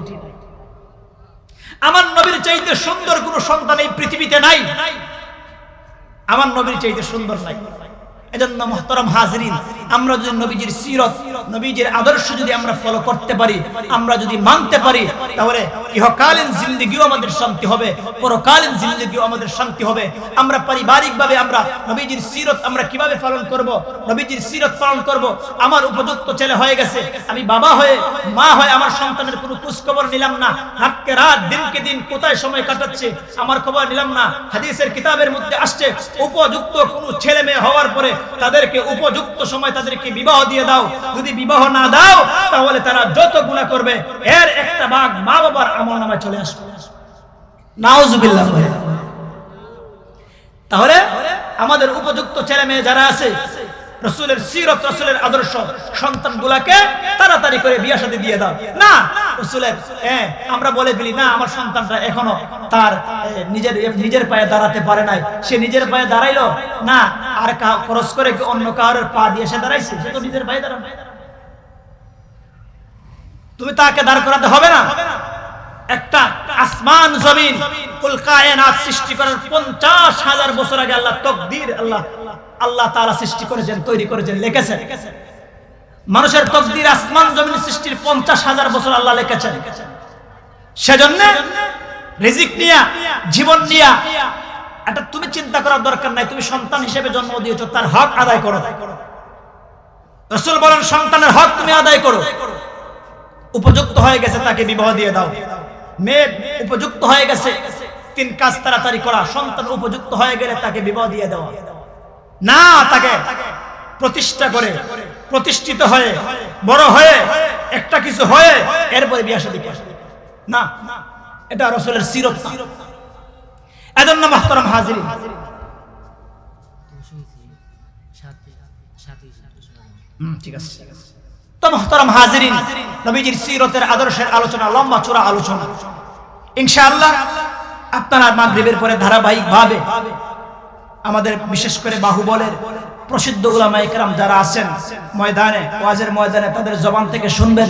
আমার নবীর চাইতে সুন্দর কোনো সন্তান এই পৃথিবীতে নাই, আমার নবীর চাইতে সুন্দর নাই। এজন্য মুহতারাম হাজিরিন, আমরা যদি নবীজির সিরত, নবীজির আদর্শ যদি আমরা ফলো করতে পারি, আমরা যদি মানতে পারি, তাহলে ইহকালীন জিন্দেগিও আমাদের শান্তি হবে, পরকালীন জিন্দেগিও আমাদের শান্তি হবে। আমরা পারিবারিকভাবে আমরা নবীজির সিরত আমরা কিভাবে পালন করব, নবীজির সিরত পালন করব। আমার উপযুক্ত ছেলে হয়ে গেছে, আমি বাবা হয়ে মা হয়ে আমার সন্তানের কোনো খোঁজ খবর নিলাম না, রাতকে রাত দিনকে দিন কোথায় সময় কাটাচ্ছে আমার খবর নিলাম না। হাদিসের কিতাবের মধ্যে আসছে, উপযুক্ত কোনো ছেলে মেয়ে হওয়ার পরে তাদেরকে উপযুক্ত সময় তাদেরকে বিবাহ দিয়ে দাও। যদি বিবাহ না দাও, তাহলে তারা যত গুনাহ করবে এর একটা ভাগ মা বাবার আমলনামায় চলে আসবে। নাউজুবিল্লাহ। তাহলে আমাদের উপযুক্ত ছেলে মেয়ে যারা আছে, রাসূলের সিরত, রাসূলের আদর্শ সন্তানগুলোকে তাড়াতাড়ি করে বিয়ে শাদী দিয়ে দাও না। রাসূলের আমরা বলে ফেলি না, আমার সন্তানটা এখনো তার নিজের পায়ে দাঁড়াতে পারে নাই, সে নিজের পায়ে দাঁড়াইলো না, আর খরচ করে অন্য কারোর পা দিয়ে সে দাঁড়াইছে, সে তো নিজের পায়ে দাঁড়াবে। তুমি তাকে দাঁড় করাতে হবে না, একটা আসমান জমিন কুল কায়নাত সৃষ্টি করার 50,000 বছর আগে আল্লাহ তকদির আল্লাহ তাআলা সৃষ্টি করেছেন, তৈরি করেছেন, লিখেছেন। মানুষের তকদির আসমান জমিন সৃষ্টির 50,000 বছর আল্লাহ লিখেছেন। সেজন্য রিজিক নিয়া, জীবন নিয়া এটা তুমি চিন্তা করার দরকার নাই। তুমি সন্তান হিসেবে জন্ম দিয়েছো, তার হক আদায় করো। রাসূল বলেন সন্তানের হক তুমি আদায় করো। উপযুক্ত হয়ে গেছে তাকে বিবাহ দিয়ে দাও। মেয়ে উপযুক্ত হয়ে গেছে, 3 কাজ তাড়াতাড়ি করা। সন্তান উপযুক্ত হয়ে গেলে তাকে বিবাহ দিয়ে দেওয়া না, তাকে প্রতিষ্ঠা করে প্রতিষ্ঠিত হয়ে বড় হয়ে একটা কিছু হয়ে এরপরে বিয়ে শাদী করে না। এটা রাসূলের সিরত না। এজন্য মুহতারাম হাজিরিন, ঠিক আছে। তো মুহতারাম হাজিরিন, নবীজির সিরতের আদর্শের আলোচনা লম্বা চূড়া আলোচনা। ইনশাআল্লাহ আপনারা মাগরিবের পরে ধারাবাহিকভাবে আমাদের বিশেষ করে বাহুবলের প্রসিদ্ধ উলামায়ে কেরাম যারা আছেন ময়দানে, ওয়াজের ময়দানে, তাদের জবান থেকে শুনবেন